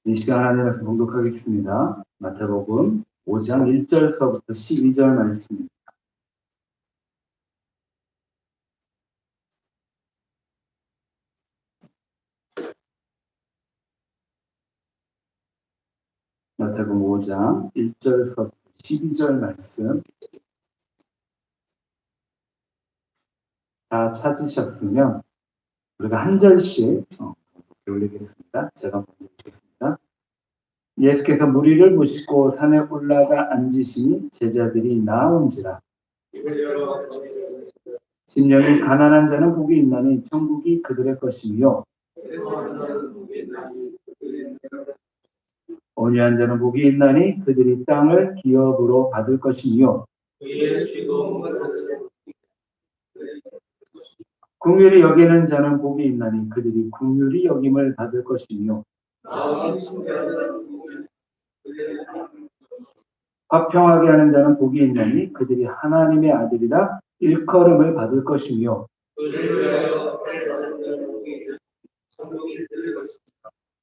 이 시간 하나님 말씀 봉독하겠습니다. 마태복음 5장 1절서부터 12절 말씀입니다. 마태복음 5장 1절서부터 12절 말씀 다 찾으셨으면 우리가 한 절씩 올리겠습니다. 제가 먼저 읽겠습니다. 예수께서 무리를 모시고 산에 올라가 앉으시니 제자들이 나온지라. 심령이 가난한 자는 복이 있나니 천국이 그들의 것이며 온유한 자는 복이 있나니 그들이 땅을 기업으로 받을 것이며 긍휼히 여기는 자는 복이 있나니 그들이 긍휼히 여김을 받을 것이며 화평하게 하는 자는 복이 있나니 그들이 하나님의 아들이라 일컬음을 받을 것이며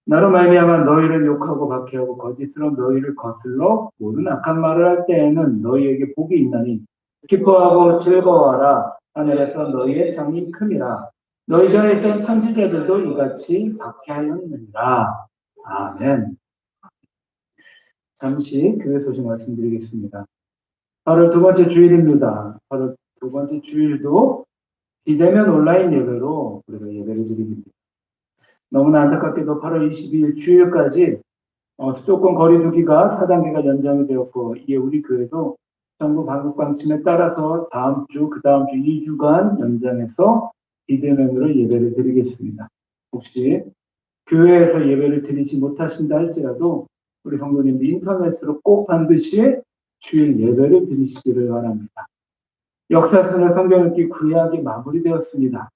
나로 말미암아 너희를 욕하고 박해하고 거짓으로 너희를 거슬러 모든 악한 말을 할 때에는 너희에게 복이 있나니 기뻐하고 즐거워하라. 하늘에서 너희의 상이 큼이라. 너희 전에 있던 선지자들도 이같이 박해하였느니라. 아멘. 잠시 교회 소식 말씀드리겠습니다. 8월 두 번째 주일입니다. 8월 두 번째 주일도 비대면 온라인 예배로 우리가 예배를 드립니다. 너무나 안타깝게도 8월 22일 주일까지 수도권 거리두기가 4단계가 연장이 되었고, 이에 우리 교회도 정부 방역 방침에 따라서 다음 주, 그 다음 주 2주간 연장해서 비대면으로 예배를 드리겠습니다. 혹시 교회에서 예배를 드리지 못하신다 할지라도 우리 성도님들 인터넷으로 꼭 반드시 주일 예배를 드리시기를 바랍니다. 역사서는 성경 읽기 구약이 마무리되었습니다.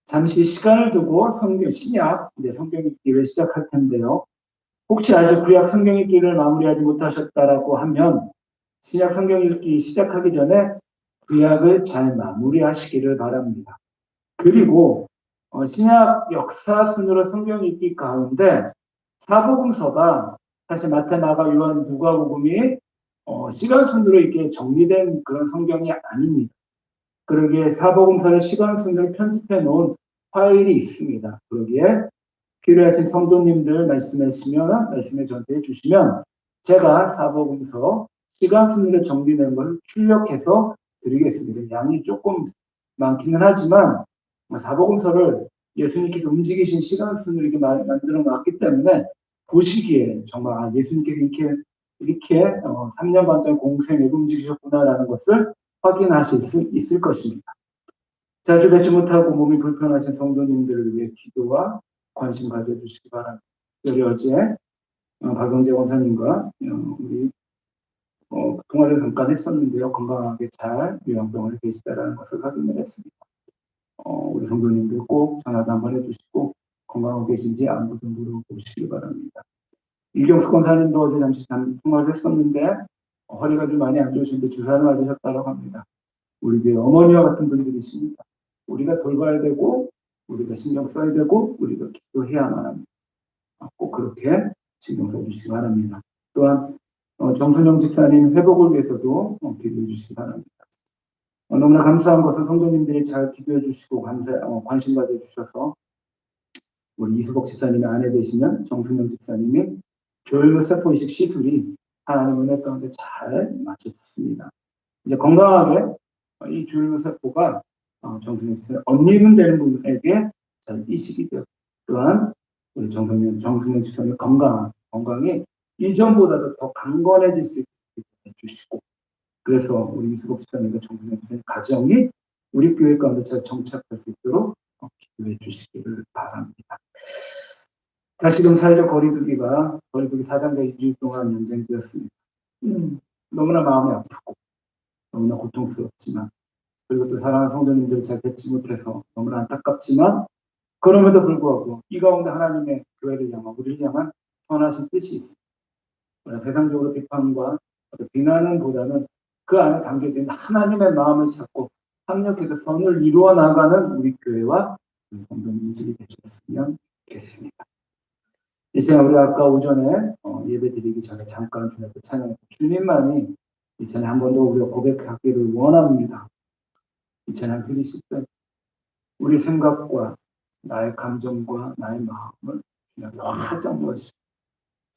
잠시 시간을 두고 신약, 성경 읽기를 시작할 텐데요. 혹시 아직 구약 성경 읽기를 마무리하지 못하셨다라고 하면 신약 성경 읽기 시작하기 전에 구약을 잘 마무리하시기를 바랍니다. 그리고 신약 역사 순으로 성경 읽기 가운데 사복음서가 사실 마태, 마가, 요한, 누가복음이 시간 순으로 이렇게 정리된 그런 성경이 아닙니다. 그러기에 사복음서를 시간 순으로 편집해 놓은 파일이 있습니다. 그러기에 필요하신 성도님들 말씀해 저한테 주시면 제가 사복음서 시간 순으로 정리된 걸 출력해서 드리겠습니다. 양이 조금 많기는 하지만 사복음서를 예수님께서 움직이신 시간 순으로 이렇게 만들어 놨기 때문에 보시기에 정말 예수님께서 이렇게 3년 반 동안 공생에 움직이셨구나라는 것을 확인하실 수 있을 것입니다. 자주 뵙지 못하고 몸이 불편하신 성도님들을 위해 기도와 관심 가져주시기 바랍니다. 특별히 어제 박영재 원사님과 우리 통화를 잠깐 했었는데요. 건강하게 잘 요양병원에 계시다라는 것을 확인을 했습니다. 우리 성도님들 꼭 전화도 한번 해주시고 건강하고 계신지 안부도 물어보시기 바랍니다. 이경수 권사님도 어제 잠시 통화를 했었는데 허리가 좀 많이 안 좋으신데 주사를 맞으셨다고 합니다. 우리 교회 어머니와 같은 분들이십니다. 우리가 돌봐야 되고 우리가 신경 써야 되고 우리가 기도해야만 합니다. 꼭 그렇게 신경 써주시기 바랍니다. 또한 정순영 집사님 회복을 위해서도 기도해 주시기 바랍니다. 너무나 감사한 것은 성도님들이 잘 기도해 주시고 관심 가져주셔서 우리 이수복 집사님의 아내 되시는 정순영 집사님이 조혈세포 이식 시술이 하나님 은혜 가운데 잘 마쳤습니다. 이제 건강하게 이 조혈세포가 정순영 집사님 언니분 되는 분에게 잘 이식이 되었고 또한 우리 정순영 집사님 건강이 이전보다도 더 강건해질 수 있게 해주시고 그래서 우리 이수복 집사님과 정순영 집사님 가정이 우리 교회 가운데 잘 정착할 수 있도록 기도해 주시기를 바랍니다. 다시금 사회적 거리두기 4단계 2주 동안 연장되었습니다. 너무나 마음이 아프고 너무나 고통스럽지만 그리고 또 사랑하는 성도님들 잘 뵙지 못해서 너무나 안타깝지만 그럼에도 불구하고 이 가운데 하나님의 교회를 향한 우리를 향한 선하신 뜻이 있습니다. 세상적으로 비판과 비난은 보다는 그 안에 담겨진 하나님의 마음을 찾고 합력해서 선을 이루어 나가는 우리 교회와 우리 성도님들이 되셨으면 좋겠습니다. 이 시간 우리 아까 오전에 예배 드리기 전에 잠깐 주님 앞에 찬양했고, 주님만이 이 찬양 한 번 더 우리가 고백하기를 원합니다. 이 찬양 드리실 때 우리 생각과 나의 감정과 나의 마음을 주님 앞에 활짝 모으시고,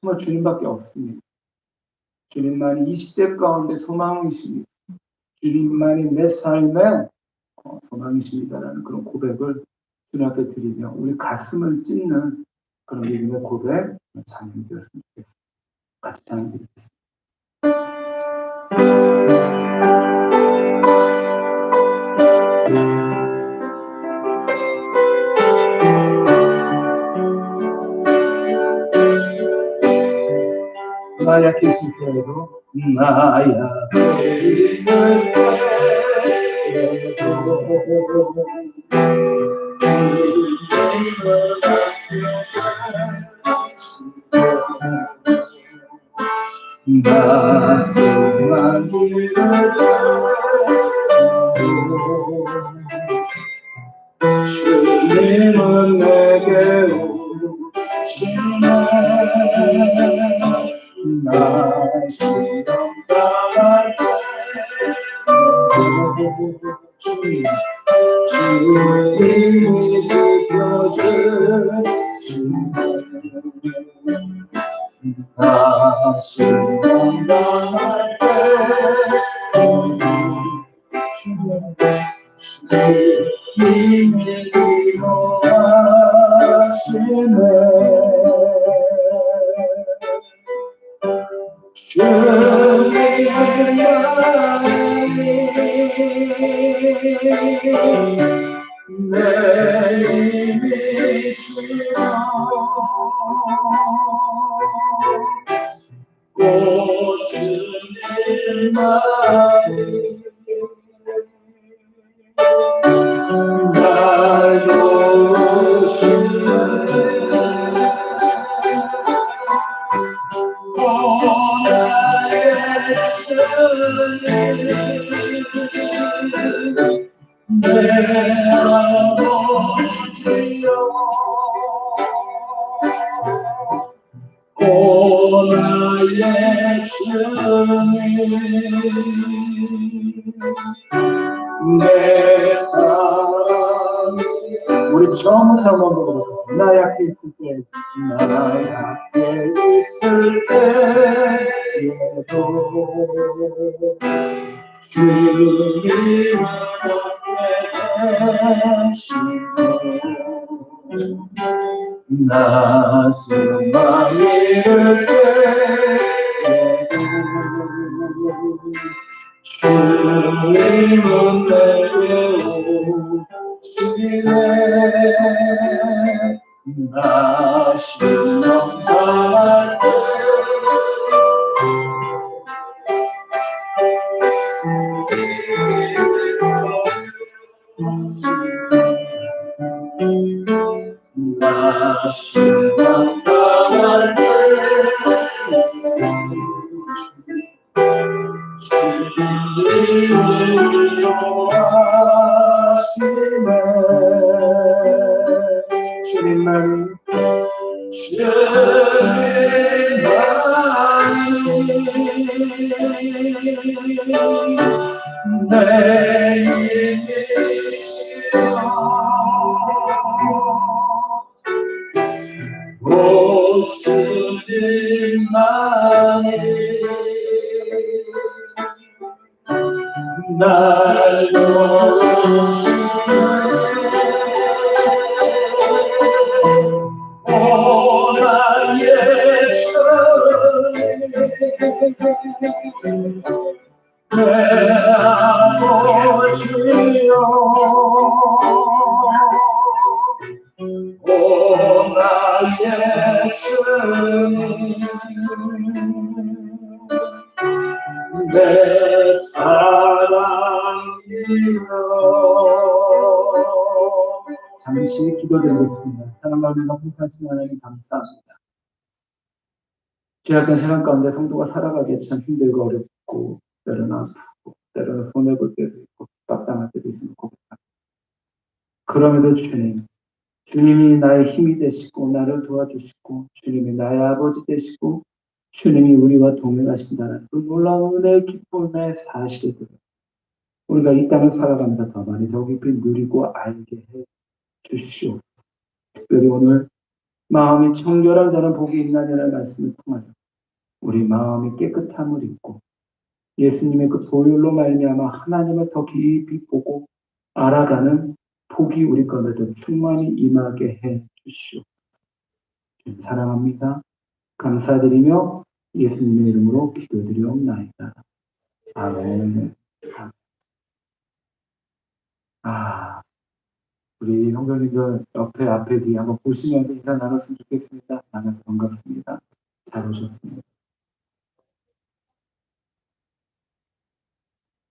정말 주님밖에 없습니다. 주님만이 이 시대 가운데 소망이십니다. 주님만이 내 삶의 소망이십니다라는 그런 고백을 주님 앞에 드리며 우리 가슴을 찢는 그런 믿음의 고백 찬양이 되었으면 좋겠습니다. 같이 찬양 드리겠습니다. 나 약해 있을 때에도 나 약해 있을 때에도 나스만 주님은 내게 오시네. 나 시험 당할 때 주님이 지켜주시네. 나 시험 당할 때 주님이 위로하시네. 주님만이 내 힘이시여 오 주님만이 날 도우시네. 오 나의 주님 내 아버지여 오 나의 주님 내 사랑이 우리 처음부터 한번 보도록 나 약해 있을 때 나 약해 있을 때에도 주님이 곁에 계시네. 나 수만 잃을 때에도 주님은 내게 오시네. 나 시험 당할 때 나 시험 당할 때 주님이 위로하시네. 주님만이 내 힘이시여 오 주님만이 날 도우시네. 오 나의 주님 내 아버지여 오 나의 주님 내 사랑이여. 잠시 기도드리겠습니다. 사랑 가운데 감사하신 하나님 감사합니다. 죄악된 세상 가운데 성도가 살아가기에 참 힘들고 어렵고 때로는 아프고 때로는 손해볼 때도 있고 빡당할 때도 있으면 고백합니다. 그럼에도 주님 주님이 나의 힘이 되시고 나를 도와주시고 주님이 나의 아버지 되시고 주님이 우리와 동행하신다는 그 놀라운 은혜의 기쁨의 사실을 우리가 이 땅을 살아가면서 더 많이 더 깊이 누리고 알게 해 주시오. 특별히 오늘 마음이 청결한 자는 복이 있나니라는 말씀을 통하여 우리 마음이 깨끗함을 입고 예수님의 그 보혈로 말미암아 하나님을 더 깊이 보고 알아가는 복이 우리 가운데도 충만히 임하게 해 주시오. 사랑합니다. 감사드리며 예수님의 이름으로 기도드리옵나이다. 아멘. 우리 형제님들 옆에 앞에 뒤에 한번 보시면서 인사 나눴으면 좋겠습니다. 만나서 반갑습니다. 잘 오셨습니다.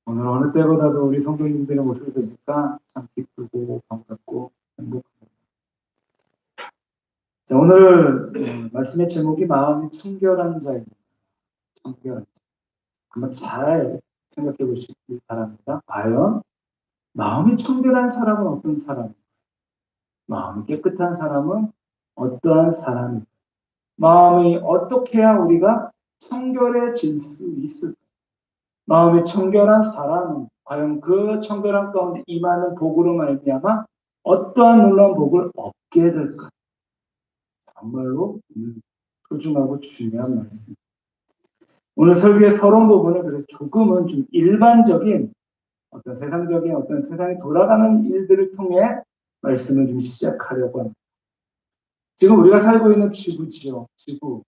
오늘 어느 때보다도 우리 성도님들의 모습을 보니까 참 기쁘고 반갑고 행복합니다. 자, 오늘 말씀의 제목이 마음이 청결한 자입니다. 청결한 자. 한번 잘 생각해 보시기 바랍니다. 과연 마음이 청결한 사람은 어떤 사람입니까? 마음이 깨끗한 사람은 어떠한 사람입니까? 마음이 어떻게 해야 우리가 청결해질 수 있을까? 마음이 청결한 사람은 과연 그 청결한 가운데 임하는 복으로 말미암아 어떠한 놀라운 복을 얻게 될까? 정말로 소중하고 중요한 말씀. 오늘 설교의 서론 부분은 그래서 조금은 좀 일반적인 어떤 세상적인 어떤 세상이 돌아가는 일들을 통해 말씀을 좀 시작하려고 합니다. 지금 우리가 살고 있는 지구지요. 지구.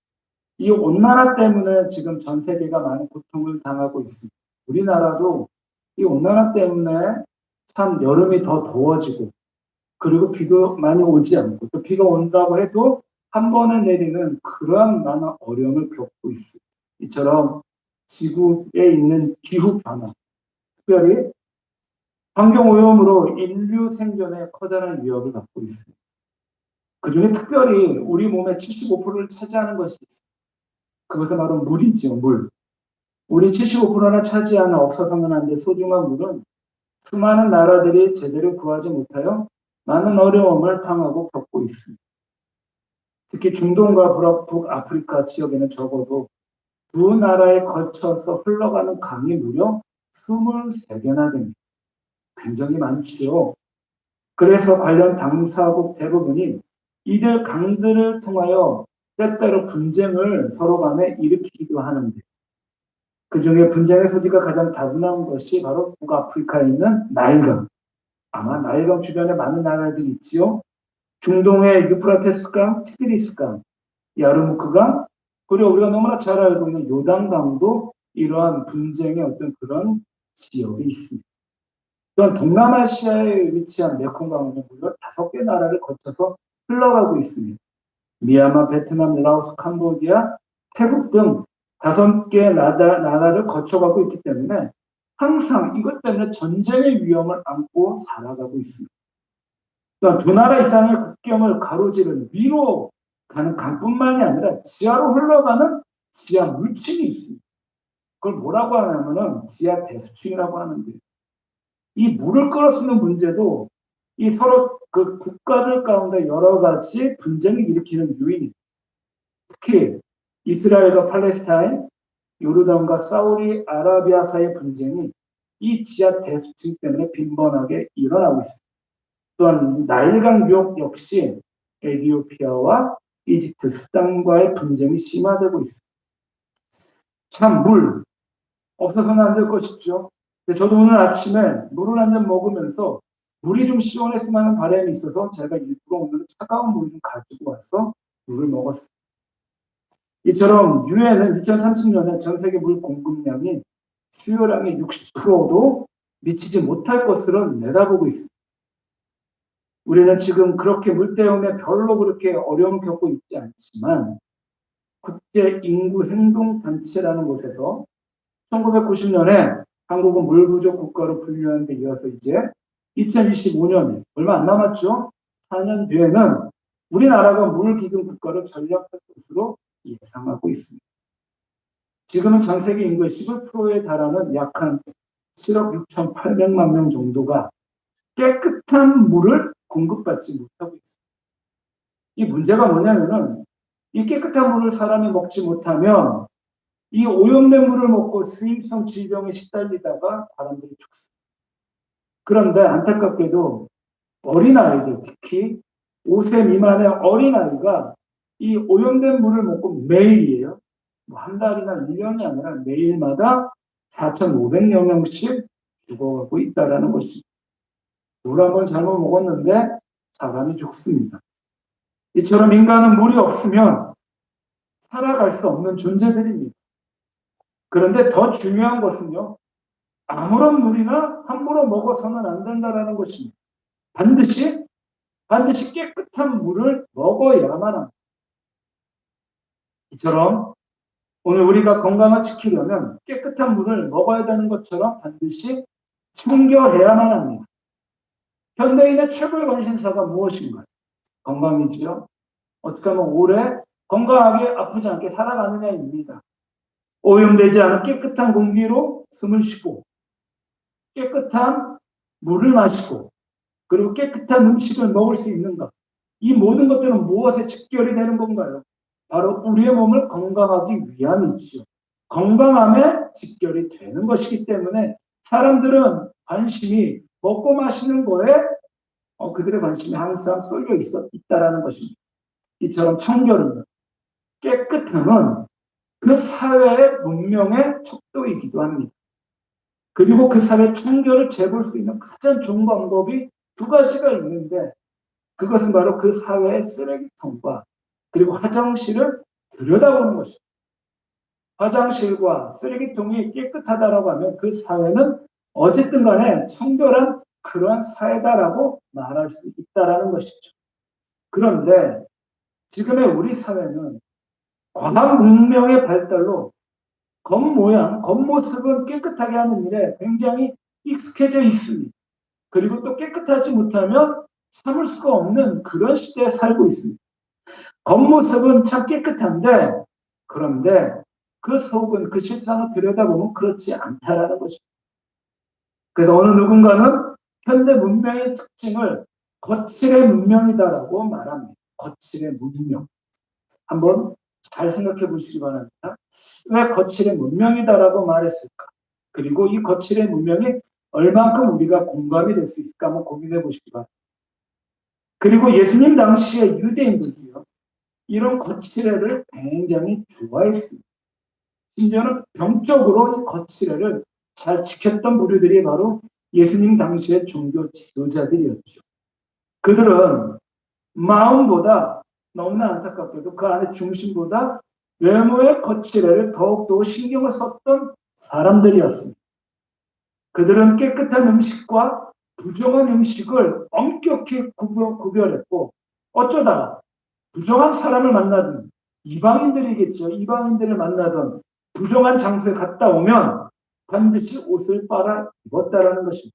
이 온난화 때문에 지금 전 세계가 많은 고통을 당하고 있습니다. 우리나라도 이 온난화 때문에 참 여름이 더 더워지고 그리고 비도 많이 오지 않고 또 비가 온다고 해도 한 번에 내리는 그러한 많은 어려움을 겪고 있습니다. 이처럼 지구에 있는 기후 변화, 특별히 환경오염으로 인류 생존에 커다란 위협을 갖고 있습니다. 그중에 특별히 우리 몸의 75%를 차지하는 것이 있습니다. 그것은 바로 물이죠, 물. 우리 75%나 차지하는 없어서는 안 될 소중한 물은 수많은 나라들이 제대로 구하지 못하여 많은 어려움을 당하고 겪고 있습니다. 특히 중동과 북아프리카 지역에는 적어도 두 나라에 걸쳐서 흘러가는 강이 무려 23개나 됩니다. 굉장히 많죠. 그래서 관련 당사국 대부분이 이들 강들을 통하여 때때로 분쟁을 서로 간에 일으키기도 하는데 그 중에 분쟁의 소지가 가장 다분한 것이 바로 북아프리카에 있는 나일강. 아마 나일강 주변에 많은 나라들이 있지요. 중동의 유프라테스강, 티그리스강, 야르무크강, 그리고 우리가 너무나 잘 알고 있는 요단강도 이러한 분쟁의 어떤 그런 지역이 있습니다. 또한 동남아시아에 위치한 메콩강은 무려 5개 나라를 거쳐서 흘러가고 있습니다. 미얀마, 베트남, 라오스, 캄보디아, 태국 등 5개 나라를 거쳐가고 있기 때문에 항상 이것 때문에 전쟁의 위험을 안고 살아가고 있습니다. 또한 두 나라 이상의 국경을 가로지른 위로 가는 강뿐만이 아니라 지하로 흘러가는 지하 물층이 있습니다. 그걸 뭐라고 하냐면은 지하 대수층이라고 하는데 이 물을 끌어쓰는 문제도 이 서로 그 국가들 가운데 여러 가지 분쟁을 일으키는 요인입니다. 특히 이스라엘과 팔레스타인, 요르단과 사우디아라비아 사이의 분쟁이 이 지하 대수층 때문에 빈번하게 일어나고 있습니다. 또한 나일강 유역 역시 에티오피아와 이집트, 수단과의 분쟁이 심화되고 있습니다. 참 물 없어서는 안 될 것이죠. 근데 저도 오늘 아침에 물을 한 잔 먹으면서 물이 좀 시원했으면 하는 바람이 있어서 제가 일부러 오늘 차가운 물을 좀 가지고 와서 물을 먹었습니다. 이처럼 유엔은 2030년에 전 세계 물 공급량이 수요량의 60%도 미치지 못할 것으로 내다보고 있습니다. 우리는 지금 그렇게 물 때문에 별로 그렇게 어려움을 겪고 있지 않지만 국제인구행동단체라는 곳에서 1990년에 한국은 물 부족 국가로 분류한 데 이어서 이제 2025년에 얼마 안 남았죠. 4년 뒤에는 우리나라가 물기금 국가로 전락할 것으로 예상하고 있습니다. 지금은 전 세계 인구의 11%에 달하는 약 한 7억 6,800만 명 정도가 깨끗한 물을 공급받지 못하고 있습니다. 이 문제가 뭐냐면은 이 깨끗한 물을 사람이 먹지 못하면 이 오염된 물을 먹고 수인성 질병에 시달리다가 사람들이 죽습니다. 그런데 안타깝게도 어린아이들, 특히 5세 미만의 어린아이가 이 오염된 물을 먹고 매일이에요. 한 달이나 1년이 아니라 매일마다 4,500여 명씩 죽어가고 있다는 것입니다. 물 한 번 잘못 먹었는데 사람이 죽습니다. 이처럼 인간은 물이 없으면 살아갈 수 없는 존재들입니다. 그런데 더 중요한 것은요, 아무런 물이나 함부로 먹어서는 안 된다는 것입니다. 반드시 깨끗한 물을 먹어야만 합니다. 이처럼 오늘 우리가 건강을 지키려면 깨끗한 물을 먹어야 되는 것처럼 반드시 청결해야만 합니다. 현대인의 최고의 관심사가 무엇인가요? 건강이지요. 어떻게 하면 오래 건강하게 아프지 않게 살아가느냐입니다. 오염되지 않은 깨끗한 공기로 숨을 쉬고 깨끗한 물을 마시고 그리고 깨끗한 음식을 먹을 수 있는가? 이 모든 것들은 무엇에 직결이 되는 건가요? 바로 우리의 몸을 건강하기 위함이지요. 건강함에 직결이 되는 것이기 때문에 사람들은 관심이 먹고 마시는 거에 그들의 관심이 항상 쏠려 있다라는 것입니다. 이처럼 청결은, 깨끗함은 그 사회의 문명의 척도이기도 합니다. 그리고 그 사회의 청결을 재볼 수 있는 가장 좋은 방법이 두 가지가 있는데 그것은 바로 그 사회의 쓰레기통과 그리고 화장실을 들여다보는 것입니다. 화장실과 쓰레기통이 깨끗하다라고 하면 그 사회는 어쨌든 간에 청결한 그러한 사회다라고 말할 수 있다라는 것이죠. 그런데 지금의 우리 사회는 과학 문명의 발달로 겉모양, 겉모습은 깨끗하게 하는 일에 굉장히 익숙해져 있습니다. 그리고 또 깨끗하지 못하면 참을 수가 없는 그런 시대에 살고 있습니다. 겉모습은 참 깨끗한데 그런데 그 속은, 그 실상을 들여다보면 그렇지 않다라는 것입니다. 그래서 어느 누군가는 현대 문명의 특징을 거칠의 문명이다라고 말합니다. 거칠의 문명. 한번 잘 생각해 보시기 바랍니다. 왜 거칠의 문명이다라고 말했을까? 그리고 이 거칠의 문명이 얼만큼 우리가 공감이 될 수 있을까 한번 고민해 보시기 바랍니다. 그리고 예수님 당시의 유대인들도요, 이런 거칠애를 굉장히 좋아했습니다. 심지어는 병적으로 이 거칠애를 잘 지켰던 부류들이 바로 예수님 당시의 종교 지도자들이었죠. 그들은 마음보다 너무나 안타깝게도 그 안에 중심보다 외모의 거칠애를 더욱더 신경을 썼던 사람들이었습니다. 그들은 깨끗한 음식과 부정한 음식을 엄격히 구별했고 어쩌다가 부정한 사람을 만나든 이방인들이겠죠. 이방인들을 만나든 부정한 장소에 갔다 오면 반드시 옷을 빨아 입었다라는 것입니다.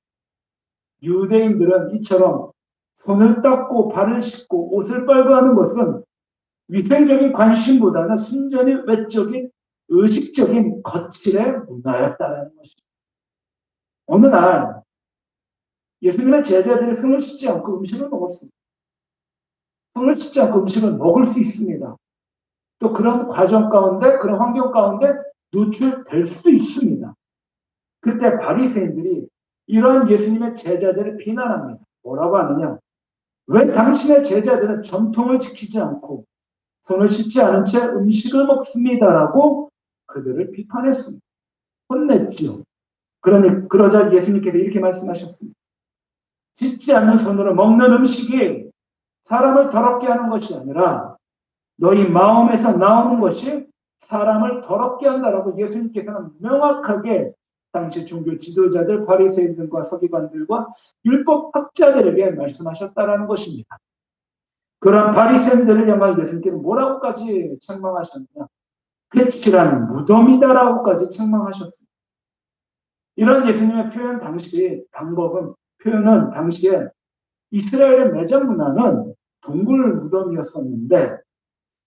유대인들은 이처럼 손을 닦고 발을 씻고 옷을 빨고 하는 것은 위생적인 관심보다는 순전히 외적인 의식적인 거칠의 문화였다는 것입니다. 어느 날 예수님의 제자들이 손을 씻지 않고 음식을 먹었습니다. 손을 씻지 않고 음식을 먹을 수 있습니다. 또 그런 과정 가운데, 그런 환경 가운데 노출될 수도 있습니다. 그때 바리새인들이 이러한 예수님의 제자들을 비난합니다. 뭐라고 하느냐? 왜 당신의 제자들은 전통을 지키지 않고 손을 씻지 않은 채 음식을 먹습니다라고 그들을 비판했습니다. 혼냈죠. 그러자 예수님께서 이렇게 말씀하셨습니다. 씻지 않는 손으로 먹는 음식이 사람을 더럽게 하는 것이 아니라 너희 마음에서 나오는 것이 사람을 더럽게 한다라고 예수님께서는 명확하게 당시 종교 지도자들, 바리새인들과 서기관들과 율법학자들에게 말씀하셨다라는 것입니다. 그런 바리새인들을 향한 예수님께서 뭐라고까지 책망하셨느냐? 회칠한 무덤이다라고까지 책망하셨습니다. 이런 예수님의 표현은 당시에 이스라엘의 매장 문화는 동굴 무덤이었었는데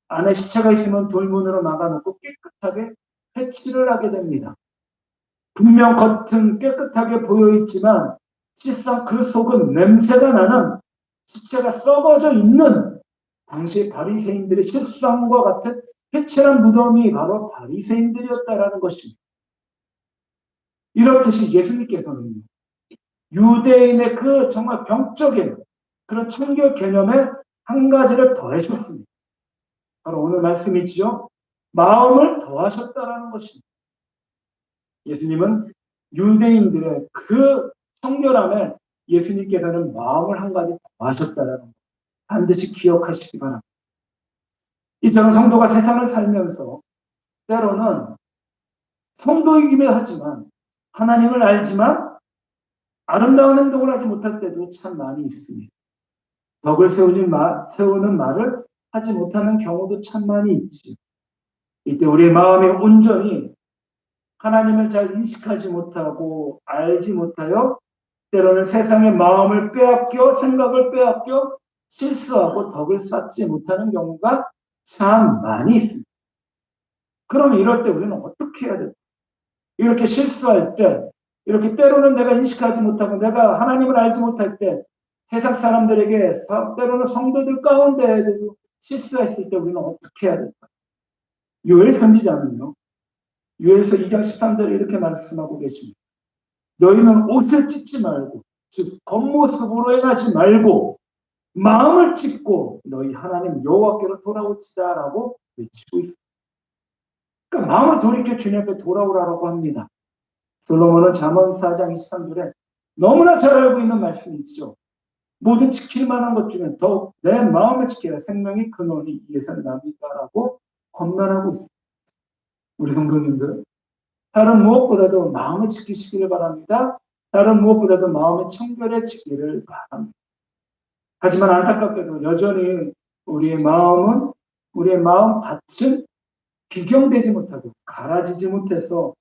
안에 시체가 있으면 돌문으로 막아놓고 깨끗하게 회칠을 하게 됩니다. 분명 겉은 깨끗하게 보여있지만 실상 그 속은 냄새가 나는 시체가 썩어져 있는 당시 바리새인들의 실상과 같은 회칠한 무덤이 바로 바리새인들이었다라는 것입니다. 이렇듯이 예수님께서는 유대인의 그 정말 병적인 그런 청결 개념에 한 가지를 더해줬습니다. 바로 오늘 말씀이지요. 마음을 더하셨다라는 것입니다. 예수님은 유대인들의 그 청결함에 예수님께서는 마음을 한 가지 더하셨다라는 것. 반드시 기억하시기 바랍니다. 이처럼 성도가 세상을 살면서 때로는 성도이기도 하지만 하나님을 알지만 아름다운 행동을 하지 못할 때도 참 많이 있습니다. 덕을 세우는 말을 하지 못하는 경우도 참 많이 있지. 이때 우리의 마음이 온전히 하나님을 잘 인식하지 못하고 알지 못하여 때로는 세상의 마음을 빼앗겨 생각을 빼앗겨 실수하고 덕을 쌓지 못하는 경우가 참 많이 있습니다. 그럼 이럴 때 우리는 어떻게 해야 될까? 이렇게 실수할 때, 이렇게 때로는 내가 인식하지 못하고 내가 하나님을 알지 못할 때 세상 사람들에게 때로는 성도들 가운데에도 실수했을 때 우리는 어떻게 해야 될까? 요엘 선지자는요. 요엘서 2장 13절에 이렇게 말씀하고 계십니다. 너희는 옷을 찢지 말고 즉 겉모습으로 행하지 말고 마음을 찢고 너희 하나님 여호와께로 돌아오시다라고 외치고 있습니다. 그러니까 마음을 돌이켜 주님 앞에 돌아오라고 합니다. 솔로몬은 잠언 4장 23절에 너무나 잘 알고 있는 말씀이 있죠. 모든 지킬 만한 것 중에 더욱 내 마음을 지키라. 생명이 근원이 이에서 남이다라고 권면하고 있습니다. 우리 성도님들, 다른 무엇보다도 마음을 지키시기를 바랍니다. 다른 무엇보다도 마음의 청결해지기를 바랍니다. 하지만 안타깝게도 여전히 우리의 마음 밭은 비경되지 못하고 갈아지지 못해서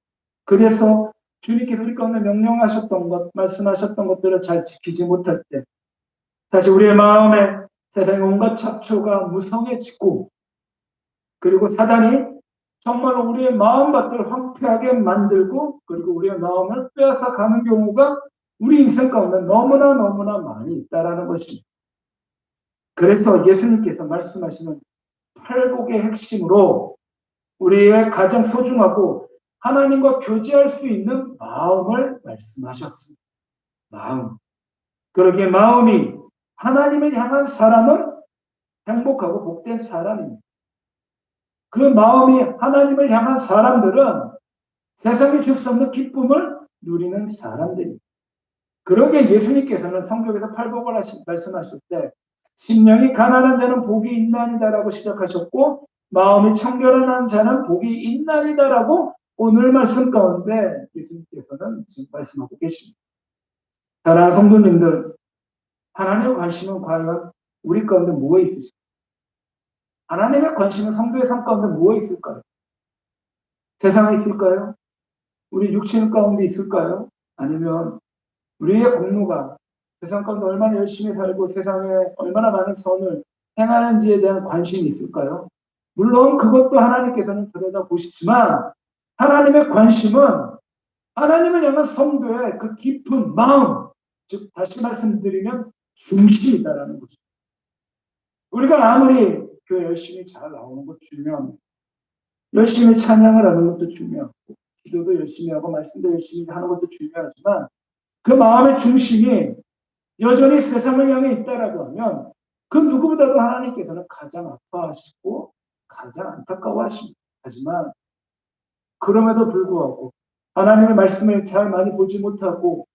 그래서 주님께서 우리 가운데 명령하셨던 것, 말씀하셨던 것들을 잘 지키지 못할 때 다시 우리의 마음에 세상의 온갖 잡초가 무성해지고 그리고 사단이 정말로 우리의 마음밭을 황폐하게 만들고 그리고 우리의 마음을 빼앗아 가는 경우가 우리 인생 가운데 너무나 많이 있다라는 것입니다. 그래서 예수님께서 말씀하시는 팔복의 핵심으로 우리의 가장 소중하고 하나님과 교제할 수 있는 마음을 말씀하셨습니다. 마음. 그러기에 마음이 하나님을 향한 사람은 행복하고 복된 사람입니다. 그 마음이 하나님을 향한 사람들은 세상이 줄 수 없는 기쁨을 누리는 사람들입니다. 그러기에 예수님께서는 성경에서 팔복을 말씀하실 때 심령이 가난한 자는 복이 있나니다라고 시작하셨고 마음이 청결한 자는 복이 있나니다라고 오늘 말씀 가운데 예수님께서는 지금 말씀하고 계십니다. 사랑하는 성도님들, 하나님의 관심은 과연 우리 가운데 뭐에 있으실까요? 하나님의 관심은 성도의 삶 가운데 뭐에 있을까요? 세상에 있을까요? 우리 육신 가운데 있을까요? 아니면 우리의 공로가 세상 가운데 얼마나 열심히 살고 세상에 얼마나 많은 선을 행하는지에 대한 관심이 있을까요? 물론 그것도 하나님께서는 들여다보시지만 하나님의 관심은 하나님을 향한 성도의 그 깊은 마음, 즉 다시 말씀드리면 중심이다라는 거죠. 우리가 아무리 교회 열심히 잘 나오는 것도 중요합니다. 열심히 찬양을 하는 것도 중요하고 기도도 열심히 하고 말씀도 열심히 하는 것도 중요하지만 그 마음의 중심이 여전히 세상을 향해 있다라고 하면 그 누구보다도 하나님께서는 가장 아파하시고 가장 안타까워하십니다. 하지만 그럼에도 불구하고 하나님의 말씀을 잘 많이 보지 못하고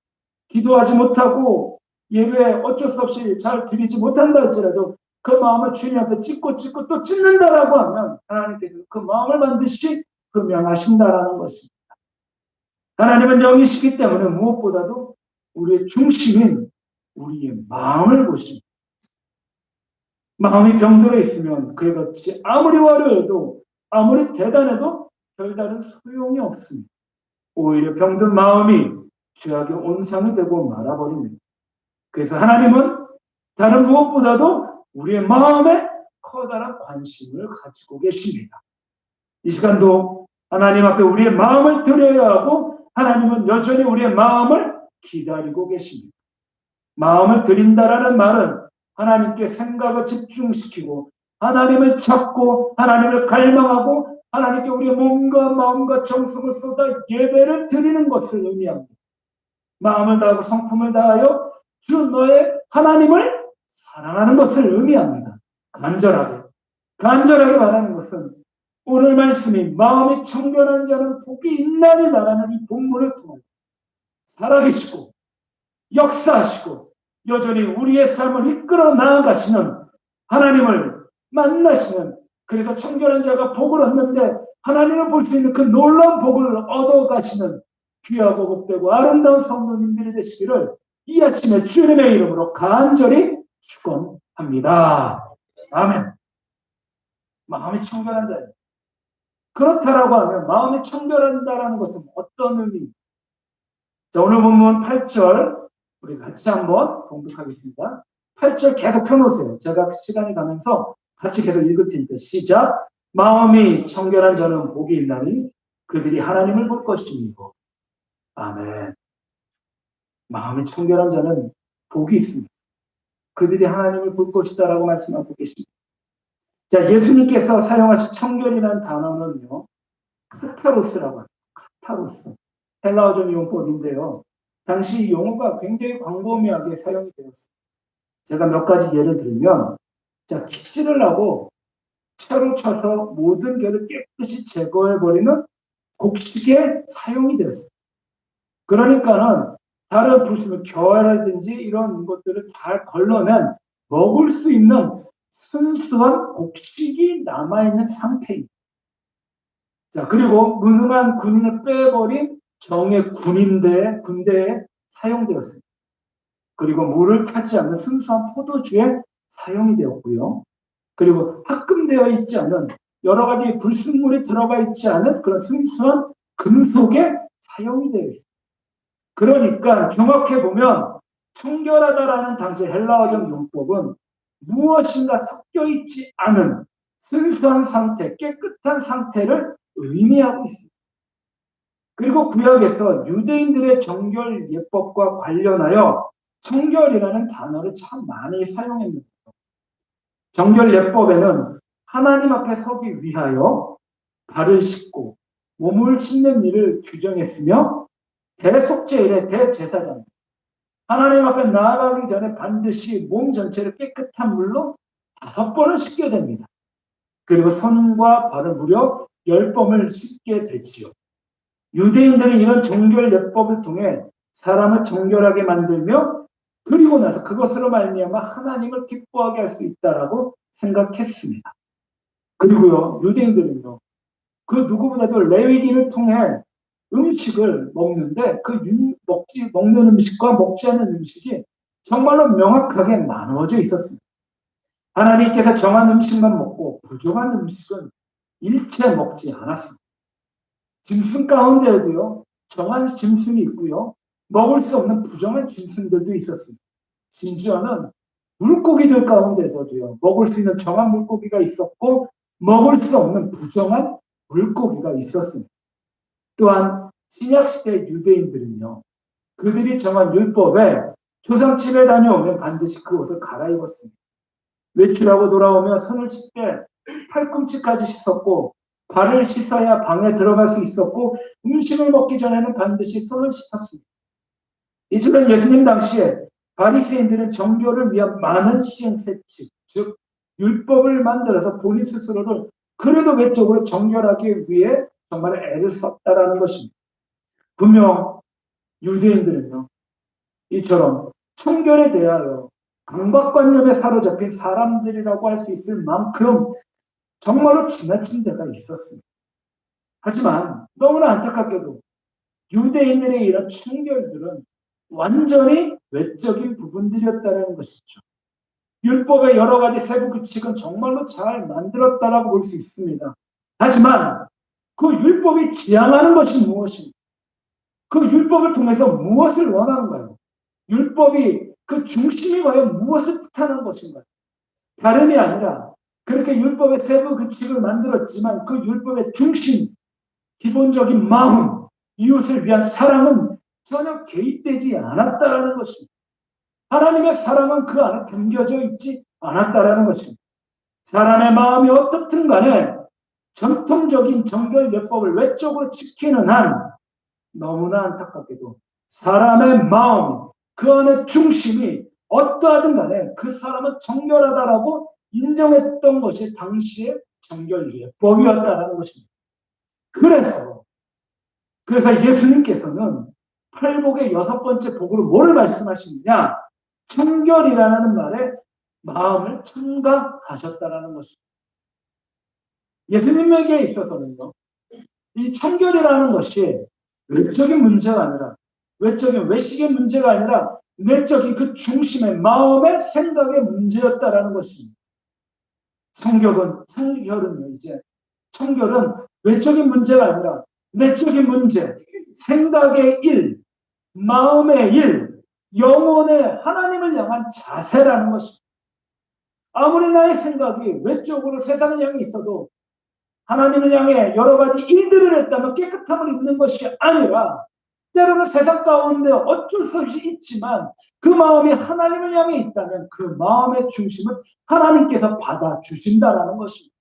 기도하지 못하고 예배 어쩔 수 없이 잘 드리지 못한다 할지라도 그 마음을 주님 앞에 찢고 또 찢는다라고 하면 하나님께서 그 마음을 반드시 금명하신다라는 것입니다. 하나님은 영이시기 때문에 무엇보다도 우리의 중심인 우리의 마음을 보십니다. 마음이 병들어 있으면 그것이 아무리 화려해도 아무리 대단해도 별다른 소용이 없습니다. 오히려 병든 마음이 죄악의 온상이 되고 말아버립니다. 그래서 하나님은 다른 무엇보다도 우리의 마음에 커다란 관심을 가지고 계십니다. 이 시간도 하나님 앞에 우리의 마음을 드려야 하고 하나님은 여전히 우리의 마음을 기다리고 계십니다. 마음을 드린다라는 말은 하나님께 생각을 집중시키고 하나님을 찾고 하나님을 갈망하고 하나님께 우리의 몸과 마음과 정성을 쏟아 예배를 드리는 것을 의미합니다. 마음을 다하고 성품을 다하여 주 너의 하나님을 사랑하는 것을 의미합니다. 간절하게 말하는 것은 오늘 말씀이 마음이 청결한 자는 복이 있나니 나라는 이 본문을 통해 살아계시고 역사하시고 여전히 우리의 삶을 이끌어 나아가시는 하나님을 만나시는, 그래서 청결한 자가 복을 얻는데 하나님을 볼 수 있는 그 놀라운 복을 얻어가시는 귀하고 복되고 아름다운 성도님들이 되시기를 이 아침에 주님의 이름으로 간절히 축원합니다. 아멘. 마음이 청결한 자예요. 그렇다라고 하면 마음이 청결한다라는 것은 어떤 의미입니까? 자, 오늘 본문 8절 우리 같이 한번 공독하겠습니다. 8절 계속 펴놓으세요. 제가 시간이 가면서 같이 계속 읽을 테니까 시작. 마음이 청결한 자는 복이 있나니 그들이 하나님을 볼 것이니고. 아멘. 마음이 청결한 자는 복이 있습니다. 그들이 하나님을 볼 것이다라고 말씀하고 계십니다. 자, 예수님께서 사용하신 청결이라는 단어는요, 카타로스라고 합니다. 카타로스. 헬라어적 용법인데요. 당시 이 용어가 굉장히 광범위하게 사용이 되었습니다. 제가 몇 가지 예를 들면, 자, 깃질을 하고 채로 쳐서 모든 결을 깨끗이 제거해버리는 곡식에 사용이 되었습니다. 그러니까는 다른 불순물, 겨라든지 이런 것들을 잘 걸러낸 먹을 수 있는 순수한 곡식이 남아있는 상태입니다. 자, 그리고 무능한 군인을 빼버린 정의 군대에 사용되었습니다. 그리고 물을 타지 않는 순수한 포도주에 사용이 되었고요. 그리고 합금되어 있지 않은 여러 가지 불순물이 들어가 있지 않은 그런 순수한 금속에 사용이 되어 있습니다. 그러니까 정확히 보면 청결하다라는 당시 헬라어적 용법은 무엇인가 섞여 있지 않은 순수한 상태, 깨끗한 상태를 의미하고 있습니다. 그리고 구약에서 유대인들의 정결 예법과 관련하여 청결이라는 단어를 참 많이 사용했습니다. 정결 예법에는 하나님 앞에 서기 위하여 발을 씻고 몸을 씻는 일을 규정했으며 대속죄일의 대제사장, 하나님 앞에 나아가기 전에 반드시 몸 전체를 깨끗한 물로 5번을 씻게 됩니다. 그리고 손과 발을 무려 10번을 씻게 되지요. 유대인들은 이런 정결 예법을 통해 사람을 정결하게 만들며 그리고 나서 그것으로 말미암아 하나님을 기뻐하게 할 수 있다라고 생각했습니다. 그리고요, 유대인들은요, 그 누구보다도 레위기를 통해 음식을 먹는데 그 먹는 음식과 먹지 않는 음식이 정말로 명확하게 나누어져 있었습니다. 하나님께서 정한 음식만 먹고 부정한 음식은 일체 먹지 않았습니다. 짐승 가운데에도요, 정한 짐승이 있고요, 먹을 수 없는 부정한 짐승들도 있었습니다. 심지어는 물고기들 가운데서도요, 먹을 수 있는 정한 물고기가 있었고 먹을 수 없는 부정한 물고기가 있었습니다. 또한 신약시대 유대인들은요, 그들이 정한 율법에 조상집에 다녀오면 반드시 그 옷을 갈아입었습니다. 외출하고 돌아오면 손을 씻되 팔꿈치까지 씻었고 발을 씻어야 방에 들어갈 수 있었고 음식을 먹기 전에는 반드시 손을 씻었습니다. 이처럼 예수님 당시에 바리새인들은 정결을 위한 많은 시행세칙, 즉 율법을 만들어서 본인 스스로를 그래도 외적으로 정결하기 위해 정말 애를 썼다라는 것입니다. 분명 유대인들은요, 이처럼 청결에 대하여 강박관념에 사로잡힌 사람들이라고 할 수 있을 만큼 정말로 지나친 데가 있었습니다. 하지만 너무나 안타깝게도 유대인들의 이런 청결들은 완전히 외적인 부분들이었다는 것이죠. 율법의 여러 가지 세부 규칙은 정말로 잘 만들었다라고 볼 수 있습니다. 하지만 그 율법이 지향하는 것이 무엇입니까? 그 율법을 통해서 무엇을 원하는가요? 율법이 그 중심이 과연 무엇을 뜻하는 것인가요? 다름이 아니라 그렇게 율법의 세부 규칙을 만들었지만 그 율법의 중심, 기본적인 마음, 이웃을 위한 사랑은 전혀 개입되지 않았다라는 것입니다. 하나님의 사랑은 그 안에 담겨져 있지 않았다라는 것입니다. 사람의 마음이 어떻든 간에 전통적인 정결예법을 외적으로 지키는 한 너무나 안타깝게도 사람의 마음, 그 안의 중심이 어떠하든 간에 그 사람은 정결하다라고 인정했던 것이 당시의 정결예법이었다라는 것입니다. 그래서 예수님께서는 팔복의 6번째 복으로 뭐를 말씀하시느냐? 청결이라는 말에 마음을 첨가하셨다라는 것입니다. 예수님에게 있어서는요, 이 청결이라는 것이 외적인 문제가 아니라, 외식의 문제가 아니라, 내적인 그 중심의 마음의 생각의 문제였다라는 것입니다. 청결은 외적인 문제가 아니라, 내적인 문제, 생각의 일, 마음의 일, 영혼의 하나님을 향한 자세라는 것입니다. 아무리 나의 생각이 외적으로 세상을 향해 있어도 하나님을 향해 여러 가지 일들을 했다면 깨끗함을 입는 것이 아니라 때로는 세상 가운데 어쩔 수 없이 있지만 그 마음이 하나님을 향해 있다면 그 마음의 중심은 하나님께서 받아주신다라는 것입니다.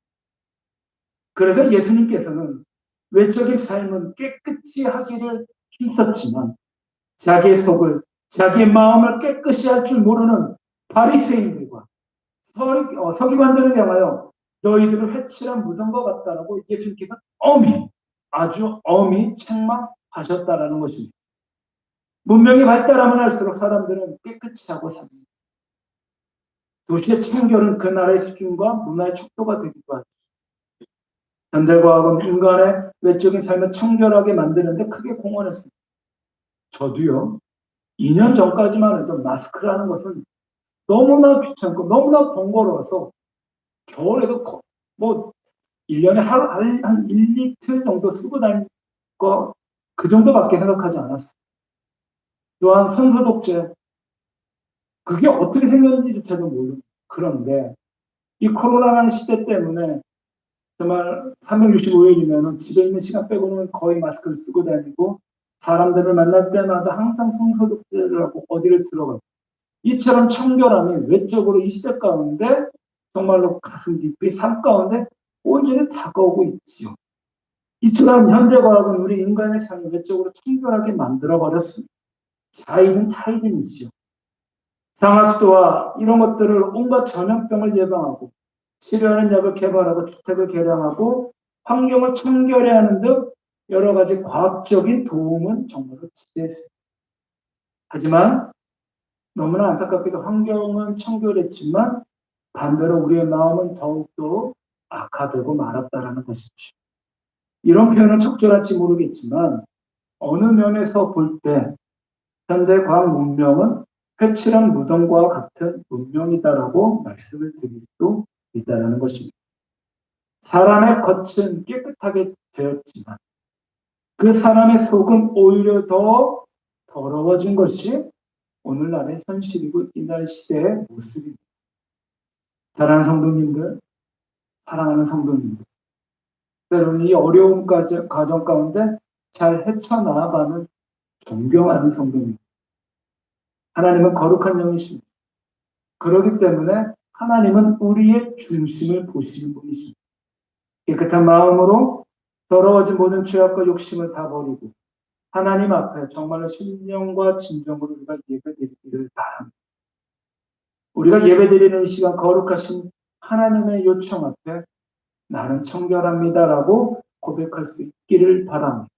그래서 예수님께서는 외적인 삶은 깨끗이 하기를 힘썼지만 자기의 속을, 자기의 마음을 깨끗이 할 줄 모르는 바리새인들과 서기관들을 향하여 너희들은 회칠한 무덤과 같다라고 예수님께서 아주 엄히 책망하셨다라는 것입니다. 문명이 발달하면 할수록 사람들은 깨끗이 하고 삽니다. 도시의 청결은 그 나라의 수준과 문화의 척도가 되기도 하죠. 현대과학은 인간의 외적인 삶을 청결하게 만드는데 크게 공헌했습니다. 저도요, 2년 전까지만 해도 마스크라는 것은 너무나 귀찮고 너무나 번거로워서 겨울에도 1년에 한 1, 이틀 정도 쓰고 다닐 거 그 정도밖에 생각하지 않았어요. 또한 손소독제, 그게 어떻게 생겼는지조차도 모르고. 그런데 이 코로나라는 시대 때문에 정말 365일이면 집에 있는 시간 빼고는 거의 마스크를 쓰고 다니고 사람들을 만날 때마다 항상 손소독제를 하고 어디를 들어가고, 이처럼 청결함이 외적으로 이 시대 가운데 정말로 가슴 깊이 삶 가운데 온전히 다가오고 있지요. 이처럼 현대과학은 우리 인간의 삶을 외적으로 청결하게 만들어버렸습니다. 자의든 타의든이지요. 상하수도와 이런 것들을 온갖 전염병을 예방하고 치료하는 약을 개발하고 주택을 개량하고 환경을 청결히 하는 등 여러 가지 과학적인 도움은 정말로 지대했습니다. 하지만 너무나 안타깝게도 환경은 청결했지만 반대로 우리의 마음은 더욱더 악화되고 말았다라는 것이죠. 이런 표현은 적절할지 모르겠지만 어느 면에서 볼 때 현대 과학 문명은 회칠한 무덤과 같은 문명이다라고 말씀을 드릴 수도 있다는 것입니다. 사람의 겉은 깨끗하게 되었지만 그 사람의 속은 오히려 더 더러워진 것이 오늘날의 현실이고 이날 시대의 모습입니다. 사랑하는 성도님들, 때로는 이 어려운 과정 가운데 잘 헤쳐나가는 존경하는 성도입니다. 하나님은 거룩한 영이십니다. 그렇기 때문에 하나님은 우리의 중심을 보시는 분이십니다. 깨끗한 마음으로 더러워진 모든 죄악과 욕심을 다 버리고 하나님 앞에 정말로 신령과 진정으로 우리가 예배드리기를 바랍니다. 우리가 예배드리는 이 시간 거룩하신 하나님의 요청 앞에 나는 청결합니다라고 고백할 수 있기를 바랍니다.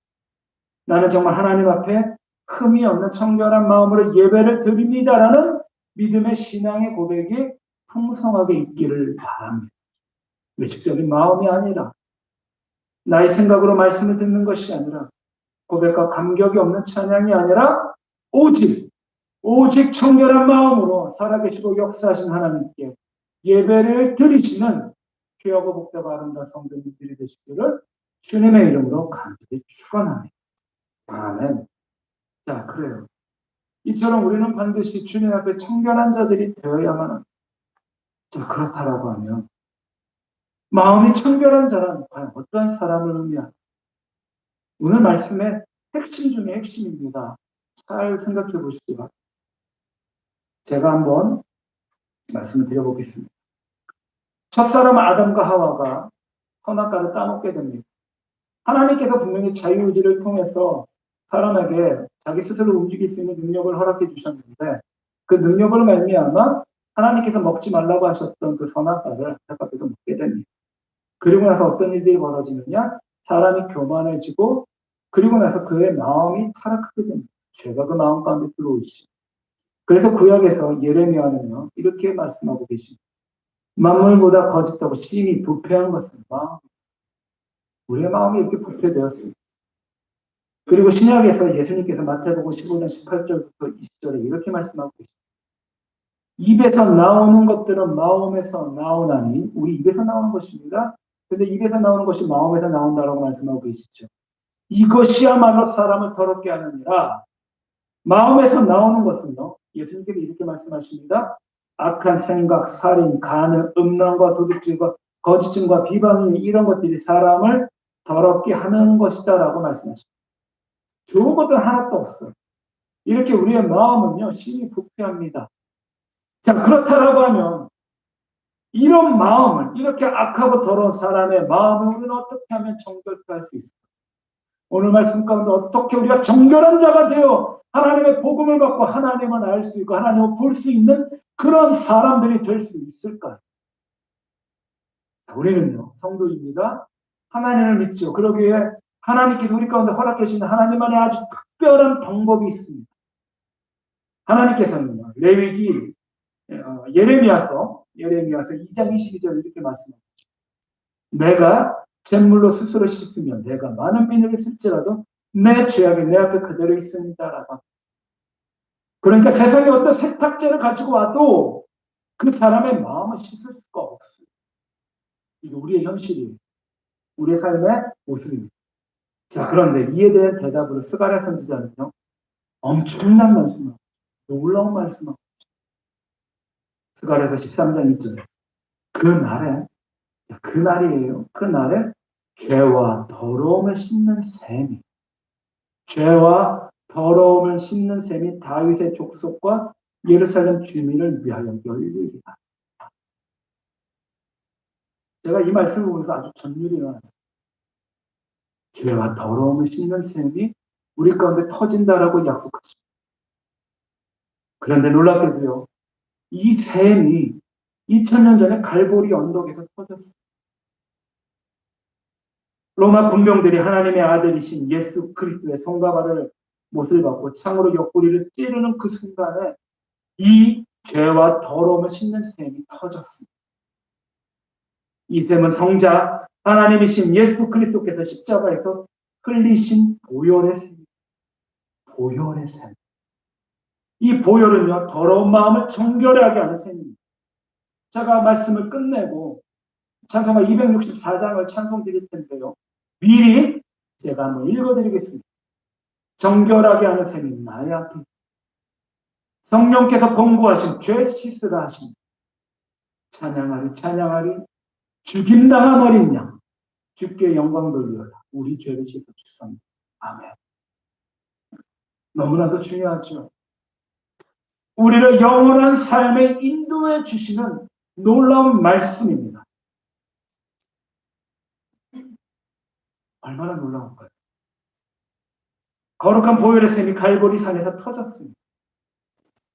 나는 정말 하나님 앞에 흠이 없는 청결한 마음으로 예배를 드립니다라는 믿음의 신앙의 고백이 풍성하게 있기를 바랍니다. 외식적인 마음이 아니라 나의 생각으로 말씀을 듣는 것이 아니라 고백과 감격이 없는 찬양이 아니라 오직 청결한 마음으로 살아계시고 역사하신 하나님께 예배를 드리시는 귀하고 복되고 아름다운 성도님들이 되시기를 주님의 이름으로 간절히 축원합니다. 아멘. 자, 그래요. 이처럼 우리는 반드시 주님 앞에 청결한 자들이 되어야만 합니다. 자, 그렇다라고 하면 마음이 청결한 자란 과연 어떤 사람을 의미하는 오늘 말씀의 핵심 중에 핵심입니다. 잘 생각해 보시기 바랍니다. 제가 한번 말씀을 드려보겠습니다. 첫사람 아담과 하와가 선악과를 따먹게 됩니다. 하나님께서 분명히 자유의지를 통해서 사람에게 자기 스스로 움직일 수 있는 능력을 허락해 주셨는데 그 능력으로 말미암아 하나님께서 먹지 말라고 하셨던 그 선악과를 안타깝게도 먹게 됩니다. 그리고 나서 어떤 일들이 벌어지느냐? 사람이 교만해지고 그리고 나서 그의 마음이 타락하게 됩니다. 죄가 그 마음 가운데 들어오시. 그래서 구약에서 예레미야는요 이렇게 말씀하고 계십니다. 만물보다 거짓하고 심히 부패한 것은 마음. 우리의 마음이 이렇게 부패되었습니다. 그리고 신약에서 예수님께서 마태복음 15장 18절부터 20절에 이렇게 말씀하고 계십니다. 입에서 나오는 것들은 마음에서 나오나니 우리 입에서 나오는 것입니다. 근데 입에서 나오는 것이 마음에서 나온다라고 말씀하고 계시죠. 이것이야말로 사람을 더럽게 하느니라. 마음에서 나오는 것은요. 예수님께서 이렇게 말씀하십니다. 악한 생각, 살인, 간음, 음란과 도둑질과 거짓증과 비방이 이런 것들이 사람을 더럽게 하는 것이다라고 말씀하십니다. 좋은 것들 하나도 없어요. 이렇게 우리의 마음은요. 심히 부패합니다. 자, 그렇다라고 하면 이런 마음을 이렇게 악하고 더러운 사람의 마음을 우리는 어떻게 하면 정결케 할 수 있을까? 오늘 말씀 가운데 어떻게 우리가 정결한 자가 되어 하나님의 복음을 받고 하나님을 알 수 있고 하나님을 볼 수 있는 그런 사람들이 될 수 있을까요? 우리는요 성도입니다. 하나님을 믿죠. 그러기에 하나님께서 우리 가운데 허락해 주시는 하나님만의 아주 특별한 방법이 있습니다. 하나님께서는요 레위기 예레미야서 2장 22절 이렇게 말씀합니다. 내가 잿물로 스스로 씻으면 내가 많은 비늘을 쓸지라도 내 죄악이 내 앞에 그대로 있습니다라고. 그러니까 세상에 어떤 세탁제를 가지고 와도 그 사람의 마음을 씻을 수가 없어요. 이게 우리의 현실이에요. 우리의 삶의 모습입니다. 자, 그런데 이에 대한 대답으로 스가랴 선지자는요 엄청난 말씀을 놀라운 말씀을 스가랴서 13장 1절에 그날이에요. 그날에 죄와 더러움을 씻는 셈이 죄와 더러움을 씻는 셈이 다윗의 족속과 예루살렘 주민을 위하여 열리리라. 제가 이 말씀을 보면서 아주 전율이 일어났어요. 죄와 더러움을 씻는 셈이 우리 가운데 터진다라고 약속하십니다. 그런데 놀랍게도요. 이 셈이 2000년 전에 갈보리 언덕에서 터졌어요. 로마 군병들이 하나님의 아들이신 예수 그리스도의 손과 발을 못을 받고 창으로 옆구리를 찌르는 그 순간에 이 죄와 더러움을 씻는 셈이 터졌습니다. 이 셈은 성자 하나님이신 예수 그리스도께서 십자가에서 흘리신 보혈의 셈입니다. 보혈의 셈. 이 보혈은요 더러운 마음을 정결하게 하는 셈입니다. 제가 말씀을 끝내고 찬송가 264장을 찬송드릴 텐데요. 미리 제가 한번 읽어드리겠습니다. 정결하게 하는 셈이 나의 앞에 성령께서 권고하신 죄 씻으라 하신 찬양하리 찬양하리 죽임당한 어린 양 주께 영광 돌려라 우리 죄를 씻어 주소서. 아멘. 너무나도 중요하죠. 우리를 영원한 삶에 인도해 주시는 놀라운 말씀입니다. 얼마나 놀라운가요? 거룩한 보혈의 셈이 갈보리 산에서 터졌습니다.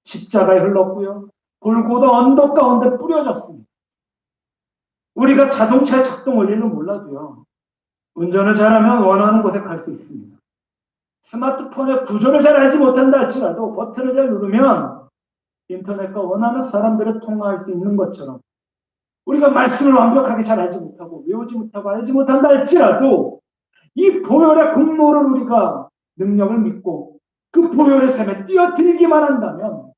십자가에 흘렀고요. 골고다 언덕 가운데 뿌려졌습니다. 우리가 자동차의 작동 원리는 몰라도요. 운전을 잘하면 원하는 곳에 갈 수 있습니다. 스마트폰의 구조를 잘 알지 못한다 할지라도 버튼을 잘 누르면 인터넷과 원하는 사람들을 통화할 수 있는 것처럼 우리가 말씀을 완벽하게 잘 알지 못하고 외우지 못하고 알지 못한다 할지라도 이 보혈의 공로를 우리가 능력을 믿고 그 보혈의 셈에 뛰어들기만 한다면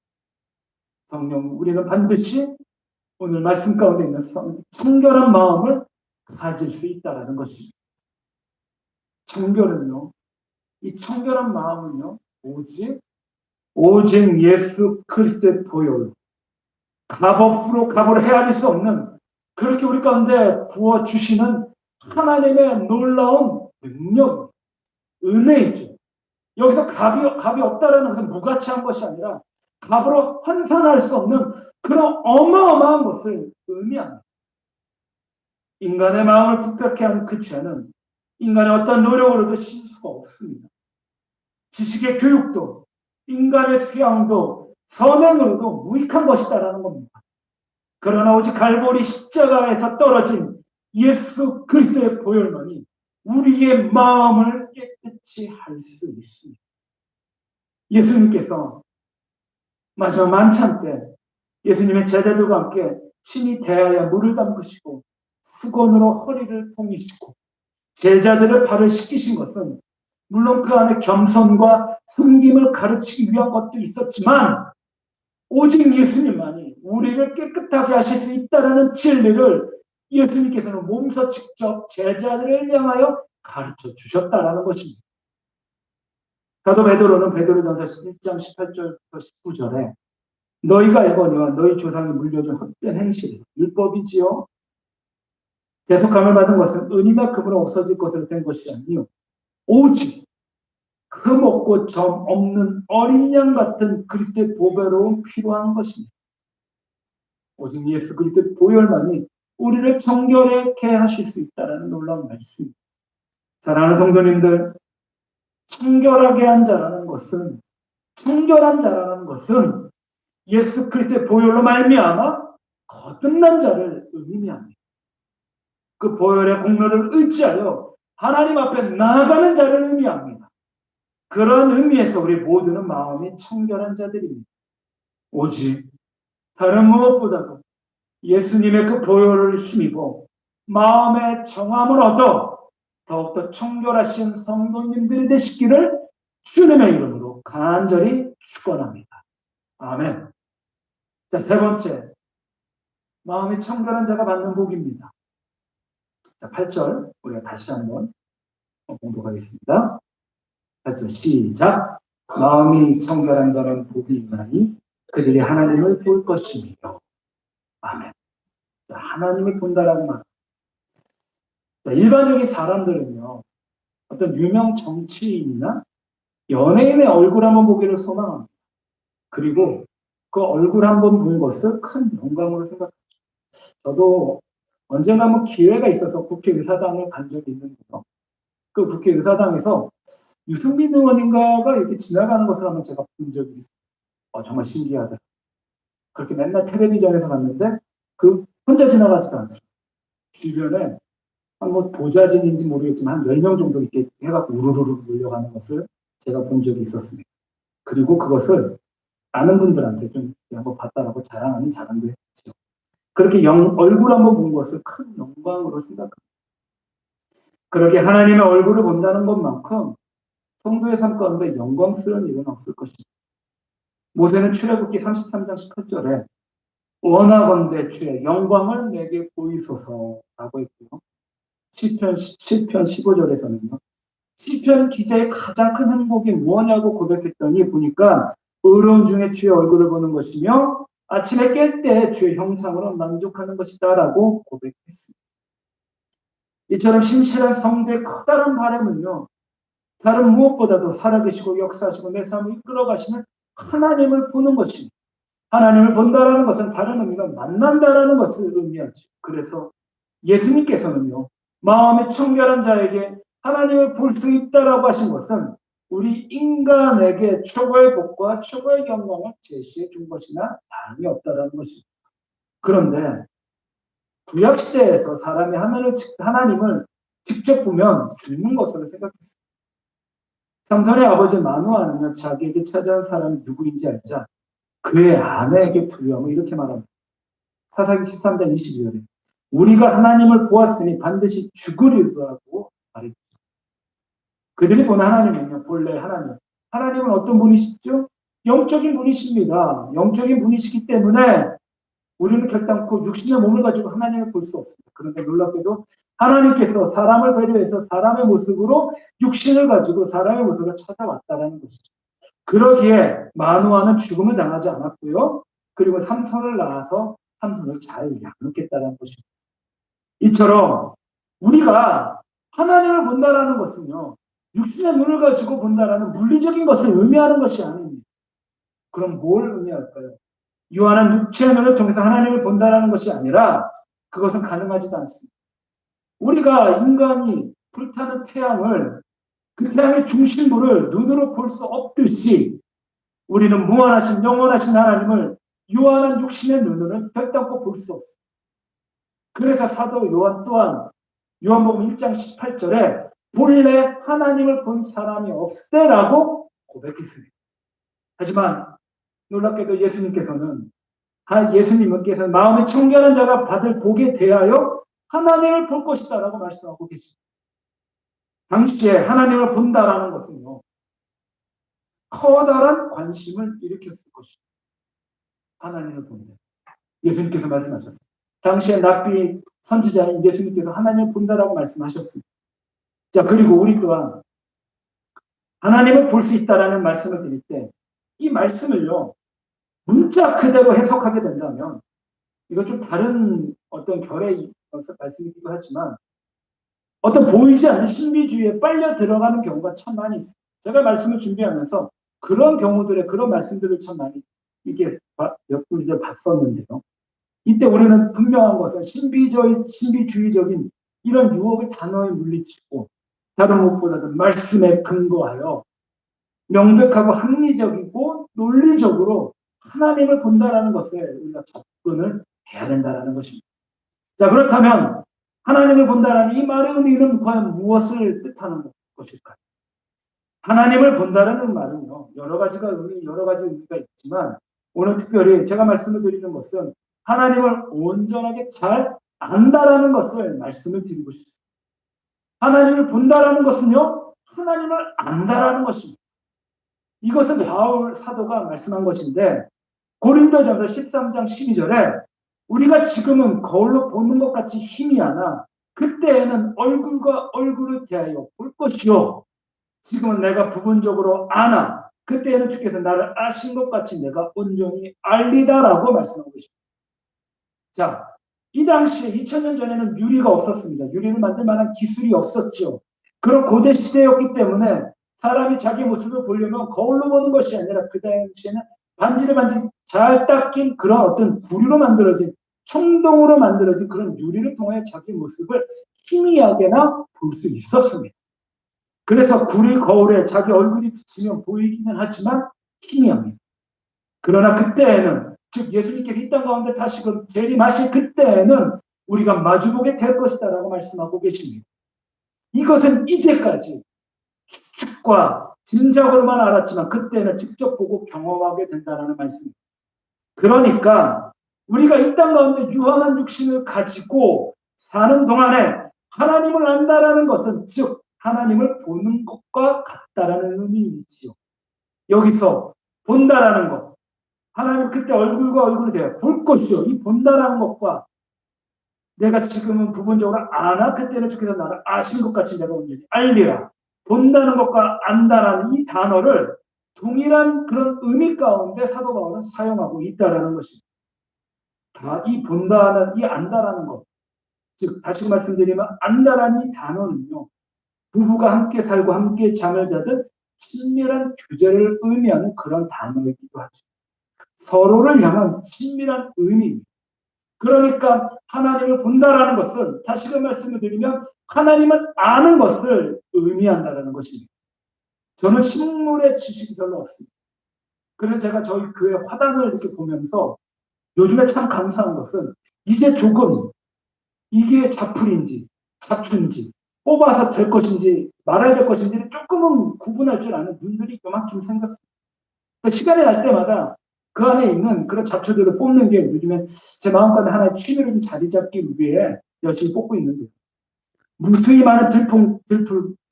성령 우리는 반드시 오늘 말씀 가운데 있는 청결한 마음을 가질 수 있다는 것입니다. 청결은요. 이 청결한 마음은요. 오직 예수 그리스도의 보혈 값으로 헤아릴 수 없는 그렇게 우리 가운데 부어주시는 하나님의 놀라운 능력, 은혜이죠. 여기서 값이 없다라는 것은 무가치한 것이 아니라 값으로 환산할 수 없는 그런 어마어마한 것을 의미합니다. 인간의 마음을 부패케 한 그 죄는 인간의 어떤 노력으로도 씻을 수가 없습니다. 지식의 교육도 인간의 수양도 선행으로도 무익한 것이다라는 겁니다. 그러나 오직 갈보리 십자가에서 떨어진 예수 그리스도의 보혈만이 우리의 마음을 깨끗이 할 수 있습니다. 예수님께서 마지막 만찬 때 예수님의 제자들과 함께 친히 대하여 물을 담그시고 수건으로 허리를 통이시고 제자들의 발을 씻기신 것은 물론 그 안에 겸손과 섬김을 가르치기 위한 것도 있었지만 오직 예수님만이 우리를 깨끗하게 하실 수 있다는 진리를 예수님께서는 몸소 직접 제자들을 향하여 가르쳐 주셨다라는 것입니다. 사도 베드로는 베드로전서 1장 18절부터 19절에 너희가 알거니와 너희 조상이 물려준 헛된 행실에서 율법이지요. 대속함을 받은 것은 은이나 금으로 없어질 것으로 된 것이 아니요 오직 흠 없고 점 없는 어린 양 같은 그리스도의 보배로움 필요한 것입니다. 오직 예수 그리스도의 보혈만이 우리를 정결하게 하실 수 있다는 놀라운 말씀입니다. 사랑하는 성도님들, 청결한 자라는 것은 예수 그리스도의 보혈로 말미암아 거듭난 자를 의미합니다. 그 보혈의 공로를 의지하여 하나님 앞에 나아가는 자를 의미합니다. 그런 의미에서 우리 모두는 마음이 청결한 자들입니다. 오직 다른 무엇보다도 예수님의 그 보혈을 힘입어 마음의 정함을 얻어 더욱더 청결하신 성도님들이 되시기를 주님의 이름으로 간절히 축원합니다. 아멘. 자, 세 번째, 마음이 청결한 자가 받는 복입니다. 자, 8절 우리가 다시 한번 공독하겠습니다. 8절 시작. 마음이 청결한 자는 복이 있나니 그들이 하나님을 볼 것이며. 아멘. 자, 하나님을 본다라는 말. 자, 일반적인 사람들은요, 어떤 유명 정치인이나 연예인의 얼굴 한번 보기를 소망합니다. 그리고 그 얼굴 한번 본 것을 큰 영광으로 생각합니다. 저도 언젠가 한번 기회가 있어서 국회의사당을 간 적이 있는데요. 그 국회의사당에서 유승민 의원인가가 이렇게 지나가는 것을 한번 제가 본 적이 있어요. 정말 신기하다. 그렇게 맨날 텔레비전에서 봤는데 그 혼자 지나가지도 않더라고요. 주변에 뭐 보좌진인지 모르겠지만 한 10명 정도 이렇게 해갖고 우르르르 몰려가는 것을 제가 본 적이 있었습니다. 그리고 그것을 아는 분들한테 좀 한번 봤다라고 자랑하는 자랑도 했죠. 그렇게 얼굴 한번 본 것을 큰 영광으로 생각합니다. 그렇게 하나님의 얼굴을 본다는 것만큼 성도의 삶 가운데 영광스러운 일은 없을 것입니다. 모세는 출애굽기 33장 18절에 원하건대 주의 영광을 내게 보이소서라고 했고요. 시편 17편 15절에서는요. 시편 기자의 가장 큰 행복이 무엇냐고 고백했더니 보니까 의로운 중에 주의 얼굴을 보는 것이며 아침에 깰 때 주의 형상으로 만족하는 것이다라고 고백했습니다. 이처럼 신실한 성도의 커다란 바람은요. 다른 무엇보다도 살아계시고 역사하시고 내 삶을 이끌어가시는 하나님을 보는 것입니다. 하나님을 본다라는 것은 다른 의미가 만난다라는 것을 의미하죠. 그래서 예수님께서는요. 마음이 청결한 자에게 하나님을 볼 수 있다라고 하신 것은 우리 인간에게 최고의 복과 최고의 영광을 제시해 준 것이나 다름이 없다라는 것입니다. 그런데 구약시대에서 사람이 하나님을 직접 보면 죽는 것으로 생각했습니다. 삼손의 아버지 마누아는요, 자기에게 찾아온 사람이 누구인지 알자 그의 아내에게 부유함을 이렇게 말합니다. 사사기 13장 22절에 우리가 하나님을 보았으니 반드시 죽으리라고 말했죠. 그들이 본 하나님은요, 본래 하나님은 어떤 분이시죠? 영적인 분이십니다. 영적인 분이시기 때문에 우리는 결단코 육신의 몸을 가지고 하나님을 볼 수 없습니다. 그런데 놀랍게도 하나님께서 사람을 배려해서 사람의 모습으로 육신을 가지고 사람의 모습을 찾아왔다는 것이죠. 그러기에 마누아는 죽음을 당하지 않았고요. 그리고 삼손을 낳아서 삼손을 잘 양육했다는 것입니다. 이처럼 우리가 하나님을 본다라는 것은요. 육신의 눈을 가지고 본다라는 물리적인 것을 의미하는 것이 아닙니다. 그럼 뭘 의미할까요? 요한은 육체의 눈을 통해서 하나님을 본다라는 것이 아니라 그것은 가능하지도 않습니다. 우리가 인간이 불타는 태양을, 그 태양의 중심부를 눈으로 볼 수 없듯이 우리는 무한하신 영원하신 하나님을 유한한 육신의 눈으로는 결단코 볼 수 없습니다. 그래서 사도 요한 또한 요한복음 1장 18절에 본래 하나님을 본 사람이 없으라고 고백했습니다. 하지만 놀랍게도 예수님께서는 마음이 청결한 자가 받을 복에 대하여 하나님을 볼 것이다라고 말씀하고 계십니다. 당시에 하나님을 본다라는 것은요, 커다란 관심을 일으켰을 것입니다. 하나님을 본다. 예수님께서 말씀하셨습니다. 당시에 납비 선지자인 예수님께서 하나님을 본다라고 말씀하셨습니다. 자, 그리고 우리 또한 하나님을 볼 수 있다라는 말씀을 드릴 때, 이 말씀을요, 문자 그대로 해석하게 된다면, 이거 좀 다른 어떤 결의 말씀이기도 하지만, 어떤 보이지 않는 신비주의에 빨려 들어가는 경우가 참 많이 있어요. 제가 말씀을 준비하면서 그런 경우들의 그런 말씀들을 참 많이 이게 몇 군데 봤었는데요. 이때 우리는 분명한 것은 신비주의적인 이런 유혹을 단호히 물리치고 다른 무엇보다도 말씀에 근거하여 명백하고 합리적이고 논리적으로 하나님을 본다라는 것에 우리가 접근을 해야 된다는 것입니다. 자, 그렇다면 하나님을 본다라는 이 말의 의미는 과연 무엇을 뜻하는 것일까요? 하나님을 본다라는 말은요, 여러 가지 의미가 있지만 오늘 특별히 제가 말씀을 드리는 것은 하나님을 온전하게 잘 안다라는 것을 말씀을 드리고 싶습니다. 하나님을 본다라는 것은요, 하나님을 안다라는 것입니다. 이것은 바울 사도가 말씀한 것인데 고린도전서 13장 12절에 우리가 지금은 거울로 보는 것 같이 희미하나 그때에는 얼굴과 얼굴을 대하여 볼 것이요, 지금은 내가 부분적으로 아나 그때에는 주께서 나를 아신 것 같이 내가 온전히 알리다라고 말씀하고 계십니다. 자, 이 당시에 2000년 전에는 유리가 없었습니다. 유리를 만들 만한 기술이 없었죠. 그런 고대 시대였기 때문에 사람이 자기 모습을 보려면 거울로 보는 것이 아니라 그 당시에는 반지를 잘 닦인 그런 어떤 구리로 만들어진, 청동으로 만들어진 그런 유리를 통해 자기 모습을 희미하게나 볼 수 있었습니다. 그래서 구리 거울에 자기 얼굴이 비치면 보이기는 하지만 희미합니다. 그러나 그때에는, 즉 예수님께서 이 땅 가운데 다시금 재림하실 그때에는 우리가 마주보게 될 것이다라고 말씀하고 계십니다. 이것은 이제까지 추측과 짐작으로만 알았지만 그때는 직접 보고 경험하게 된다는 말씀입니다. 그러니까 우리가 이 땅 가운데 유한한 육신을 가지고 사는 동안에 하나님을 안다라는 것은 즉 하나님을 보는 것과 같다라는 의미이지요. 여기서 본다라는 것, 하나님 그때 얼굴과 얼굴이 되어 볼 것이요, 이 본다라는 것과 내가 지금은 부분적으로 아나 그때는 주께서 나를 아신 것 같이 내가 온전히 알리라, 본다는 것과 안다라는 이 단어를 동일한 그런 의미 가운데 사도 바울은 사용하고 있다라는 것입니다. 다 이 본다는, 이 안다라는 것, 즉 다시 말씀드리면 안다라는 이 단어는요, 부부가 함께 살고 함께 잠을 자듯 친밀한 교제를 의미하는 그런 단어이기도 하죠. 서로를 향한 친밀한 의미입니다. 그러니까 하나님을 본다라는 것은 다시금 말씀을 드리면 하나님을 아는 것을 의미한다는 것입니다. 저는 식물의 지식이 별로 없습니다. 그래서 제가 저희 교회 화단을 이렇게 보면서 요즘에 참 감사한 것은 이제 조금 이게 자풀인지 잡초인지 뽑아서 될 것인지 말아야 될 것인지를 조금은 구분할 줄 아는 눈들이 요만큼 생겼습니다. 시간이 날 때마다 그 안에 있는 그런 잡초들을 뽑는 게 요즘엔 제 마음가운데 하나의 취미로 좀 자리 잡기 위해 열심히 뽑고 있는데요. 무수히 많은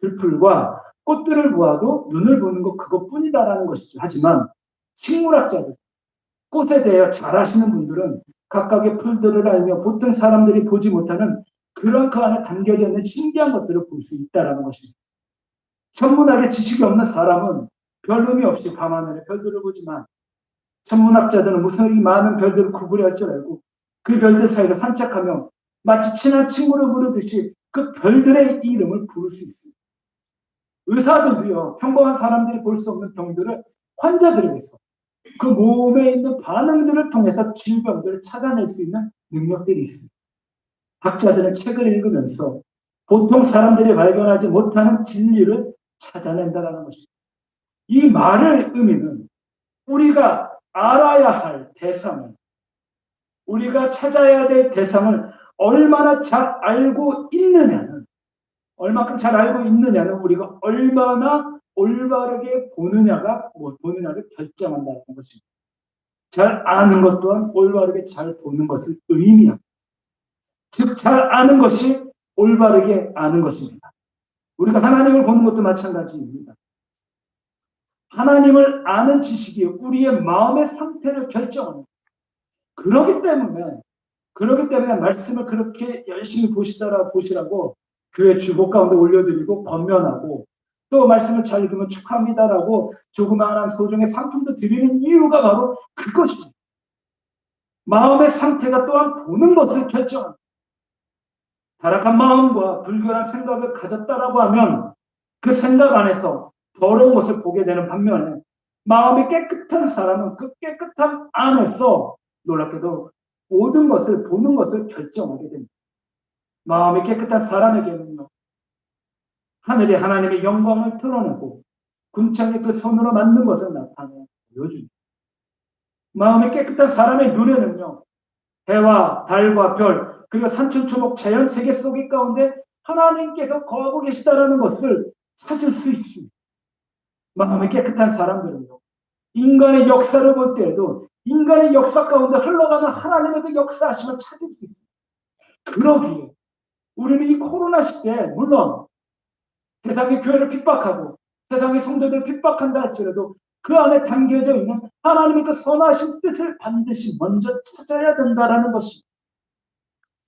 들풀과 꽃들을 보아도 눈을 보는 것 그것뿐이다라는 것이죠. 하지만 식물학자들, 꽃에 대해 잘 아시는 분들은 각각의 풀들을 알며 보통 사람들이 보지 못하는 그런 그 안에 담겨져 있는 신기한 것들을 볼 수 있다는 것입니다. 천문학에 지식이 없는 사람은 별 의미 없이 밤하늘의 별들을 보지만 천문학자들은 무수히 많은 별들을 구분할 줄 알고 그 별들 사이로 산책하며 마치 친한 친구를 부르듯이 그 별들의 이름을 부를 수 있습니다. 의사들도요, 평범한 사람들이 볼 수 없는 병들을 환자들에게서 그 몸에 있는 반응들을 통해서 질병들을 찾아낼 수 있는 능력들이 있습니다. 학자들은 책을 읽으면서 보통 사람들이 발견하지 못하는 진리를 찾아낸다는 것입니다. 이 말의 의미는 우리가 알아야 할 대상을, 우리가 찾아야 될 대상을 얼마나 잘 알고 있느냐는, 얼마큼 잘 알고 있느냐는 우리가 얼마나 올바르게 보느냐를 결정한다는 것입니다. 잘 아는 것 또한 올바르게 잘 보는 것을 의미합니다. 즉, 잘 아는 것이 올바르게 아는 것입니다. 우리가 하나님을 보는 것도 마찬가지입니다. 하나님을 아는 지식이 우리의 마음의 상태를 결정합니다. 그렇기 때문에 말씀을 그렇게 열심히 보시라고 교회 주보 가운데 올려드리고 권면하고, 또 말씀을 잘 읽으면 축하합니다라고 조그마한 소정의 상품도 드리는 이유가 바로 그것입니다. 마음의 상태가 또한 보는 것을 결정합니다. 타락한 마음과 불결한 생각을 가졌다라고 하면 그 생각 안에서 더러운 것을 보게 되는 반면에, 마음이 깨끗한 사람은 그 깨끗함 안에서 놀랍게도 모든 것을 보는 것을 결정하게 됩니다. 마음이 깨끗한 사람에게는요, 하늘이 하나님의 영광을 드러내고 궁창에 그 손으로 만든 것을 나타내 보여줍니다. 마음이 깨끗한 사람의 눈에는요, 해와 달과 별, 그리고 산천초목 자연 세계 속의 가운데 하나님께서 거하고 계시다라는 것을 찾을 수 있습니다. 마음이 깨끗한 사람들은요, 인간의 역사를 볼 때에도 인간의 역사 가운데 흘러가는 하나님의 그 역사하심을 찾을 수 있습니다. 그러기에 우리는 이 코로나 시대에 물론 세상의 교회를 핍박하고 세상의 성도들을 핍박한다 할지라도 그 안에 담겨져 있는 하나님의 그 선하신 뜻을 반드시 먼저 찾아야 된다라는 것입니다.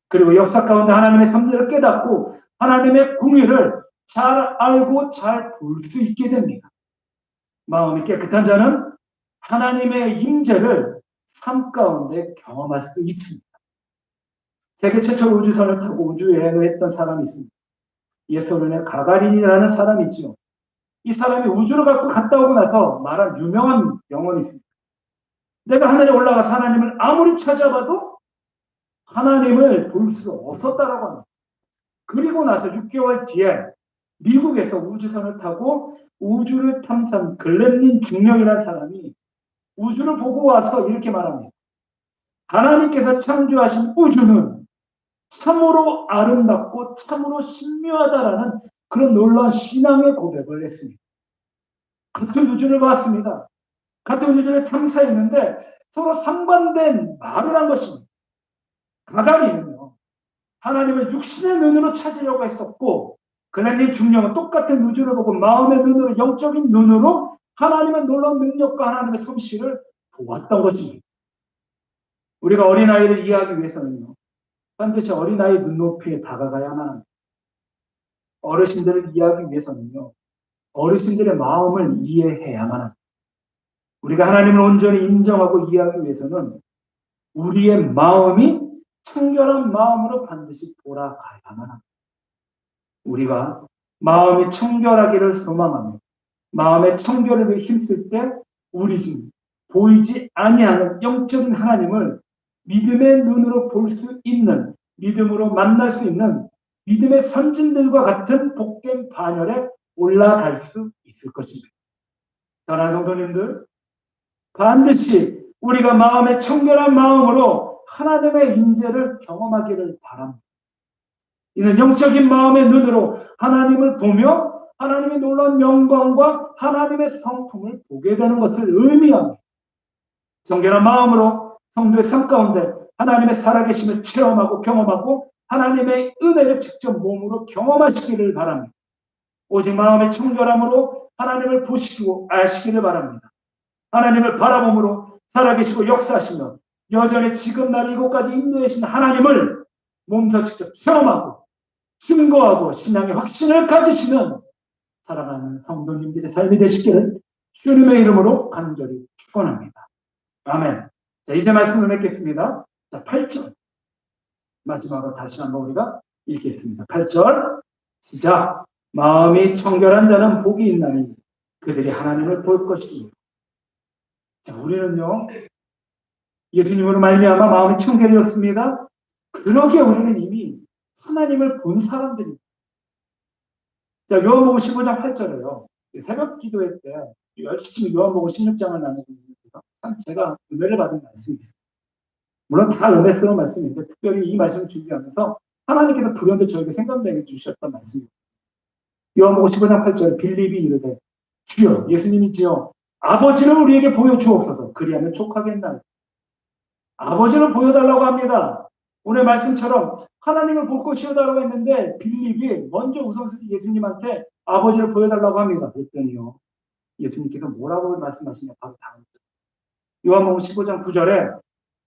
그리고 역사 가운데 하나님의 섭리를 깨닫고 하나님의 공의를 잘 알고 잘 볼 수 있게 됩니다. 마음이 깨끗한 자는 하나님의 임재를 삶 가운데 경험할 수 있습니다. 세계 최초로 우주선을 타고 우주여행을 했던 사람이 있습니다. 예소련의 가가린이라는 사람이 있죠. 이 사람이 우주를 갖고 갔다 오고 나서 말한 유명한 명언이 있습니다. 내가 하늘에 올라가서 하나님을 아무리 찾아봐도 하나님을 볼 수 없었다라고 합니다. 그리고 나서 6개월 뒤에 미국에서 우주선을 타고 우주를 탐사한 글램린 중령이라는 사람이 우주를 보고 와서 이렇게 말합니다. 하나님께서 창조하신 우주는 참으로 아름답고 참으로 신묘하다라는 그런 놀라운 신앙의 고백을 했습니다. 같은 우주를 봤습니다. 같은 우주를 탐사했는데 서로 상반된 말을 한 것입니다. 가가린은요, 하나님을 육신의 눈으로 찾으려고 했었고, 글램린 중령은 똑같은 우주를 보고 마음의 눈으로, 영적인 눈으로 하나님의 놀라운 능력과 하나님의 솜씨를 보았던 것입니다. 우리가 어린아이를 이해하기 위해서는요, 반드시 어린아이 눈높이에 다가가야만 합니다. 어르신들을 이해하기 위해서는요, 어르신들의 마음을 이해해야만 합니다. 우리가 하나님을 온전히 인정하고 이해하기 위해서는 우리의 마음이 청결한 마음으로 반드시 돌아가야만 합니다. 우리가 마음이 청결하기를 소망하며 마음의 청결을 위해 힘쓸 때 우리 중 보이지 아니하는 영적인 하나님을 믿음의 눈으로 볼 수 있는, 믿음으로 만날 수 있는 믿음의 선진들과 같은 복된 반열에 올라갈 수 있을 것입니다. 사랑하는 성도님들, 반드시 우리가 마음의 청결한 마음으로 하나님의 임재를 경험하기를 바랍니다. 이는 영적인 마음의 눈으로 하나님을 보며 하나님의 놀라운 영광과 하나님의 성품을 보게 되는 것을 의미합니다. 정결한 마음으로 성도의 삶 가운데 하나님의 살아계심을 체험하고 경험하고 하나님의 은혜를 직접 몸으로 경험하시기를 바랍니다. 오직 마음의 청결함으로 하나님을 보시고 아시기를 바랍니다. 하나님을 바라봄으로 살아계시고 역사하시며 여전히 지금 날 이곳까지 인도하신 하나님을 몸소 직접 체험하고 증거하고 신앙의 확신을 가지시는 살아가는 성도님들의 삶이 되시기를 주님의 이름으로 간절히 축원합니다. 아멘. 자, 이제 말씀을 맺겠습니다. 자, 8절 마지막으로 다시 한번 우리가 읽겠습니다. 8절 시작. 마음이 청결한 자는 복이 있나니 그들이 하나님을 볼 것이니. 자, 우리는요, 예수님으로 말미암아 마음이 청결해졌습니다. 그러기에 우리는 이미 하나님을 본 사람들입니다. 자, 요한복음 15장 8절에요. 새벽 기도회 때 열심히 요한복음 16장을 나누고 있는데요. 참 제가 은혜를 받은 말씀이 있어요. 물론 다 은혜스러운 말씀인데 특별히 이 말씀을 준비하면서 하나님께서 불현듯 저에게 생각나게 주셨던 말씀입니다. 요한복음 15장 8절에 빌립이 이르되 주여 예수님이지요 아버지를 우리에게 보여주옵소서 그리하면 족하겠나요. 아버지를 보여달라고 합니다. 오늘 말씀처럼 하나님을 볼 것이어달라고 했는데 빌립이 먼저 우선순위 예수님한테 아버지를 보여달라고 합니다. 그랬더니요. 예수님께서 뭐라고 말씀하시냐 바로 다음 절. 요한복음 15장 9절에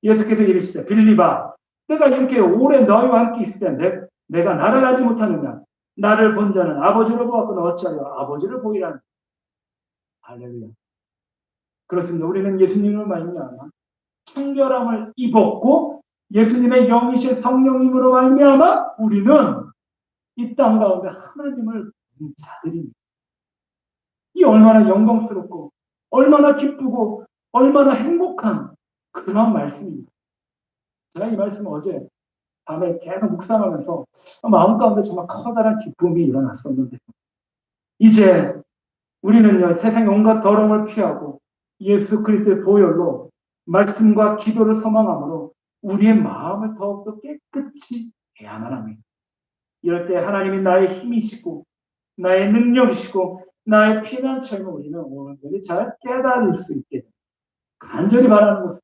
예수께서 이르시되 빌립아 내가 이렇게 오래 너희와 함께 있을 때 내가 나를 알지 못하느냐 나를 본 자는 아버지를 보았거나 어찌하여 아버지를 보이라는. 할렐루야. 그렇습니다. 우리는 예수님을 말미암아 청결함을 입었고 예수님의 영이신 성령님으로 말미암아 우리는 이 땅 가운데 하나님을 본 자들입니다. 이 얼마나 영광스럽고 얼마나 기쁘고 얼마나 행복한 그런 말씀입니다. 제가 이 말씀을 어제 밤에 계속 묵상하면서 마음 가운데 정말 커다란 기쁨이 일어났었는데 이제 우리는요 세상의 온갖 더러움을 피하고 예수 그리스도의 보혈로 말씀과 기도를 소망함으로 우리의 마음을 더욱더 깨끗이 해야만 합니다. 이럴 때 하나님이 나의 힘이시고 나의 능력이시고 나의 피난처임을 우리는 오늘까지 잘 깨달을 수 있게 됩니다. 간절히 바라는 것은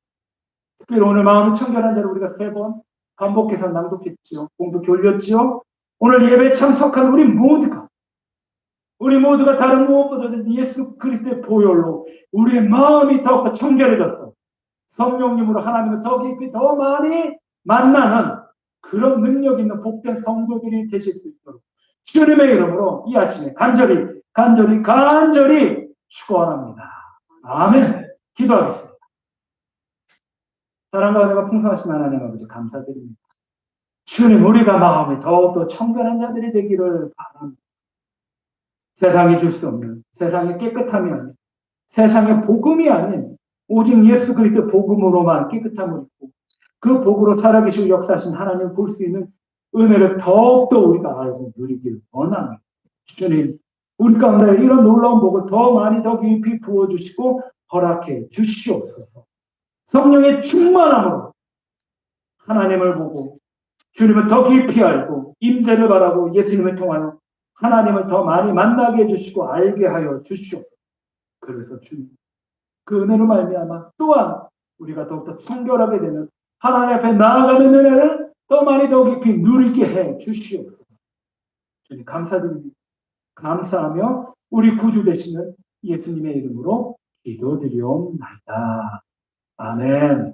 특별히 오늘 마음이 청결한 자를 우리가 3번 반복해서 낭독했지요. 공독해 올렸지요. 오늘 예배에 참석한 우리 모두가 다른 무엇보다도 예수 그리스도의 보혈로 우리의 마음이 더욱더 청결해졌어. 성령님으로 하나님을 더 깊이 더 많이 만나는 그런 능력 있는 복된 성도들이 되실 수 있도록 주님의 이름으로 이 아침에 간절히 축원합니다. 아멘. 기도하겠습니다. 사랑과 은혜가 풍성하신 하나님 아버지 감사드립니다. 주님 우리가 마음이 더욱더 청결한 자들이 되기를 바랍니다. 세상이 줄 수 없는 세상의 깨끗함이 아닌 세상의 복음이 아닌 오직 예수 그리스도의 복음으로만 깨끗함을 입고 그 복으로 살아계시고 역사하신 하나님을 볼 수 있는 은혜를 더욱더 우리가 알고 누리길 원합니다. 주님 우리 가운데 이런 놀라운 복을 더 많이 더 깊이 부어주시고 허락해 주시옵소서. 성령의 충만함으로 하나님을 보고 주님을 더 깊이 알고 임재를 바라고 예수님을 통하여 하나님을 더 많이 만나게 해주시고 알게 하여 주시옵소서. 그래서 주님 그 은혜로 말미암아 또한 우리가 더욱더 청결하게 되는 하나님 앞에 나아가는 은혜를 더 많이 더 깊이 누리게 해 주시옵소서. 주님 감사드립니다. 감사하며 우리 구주 되시는 예수님의 이름으로 기도드리옵나이다. 아멘.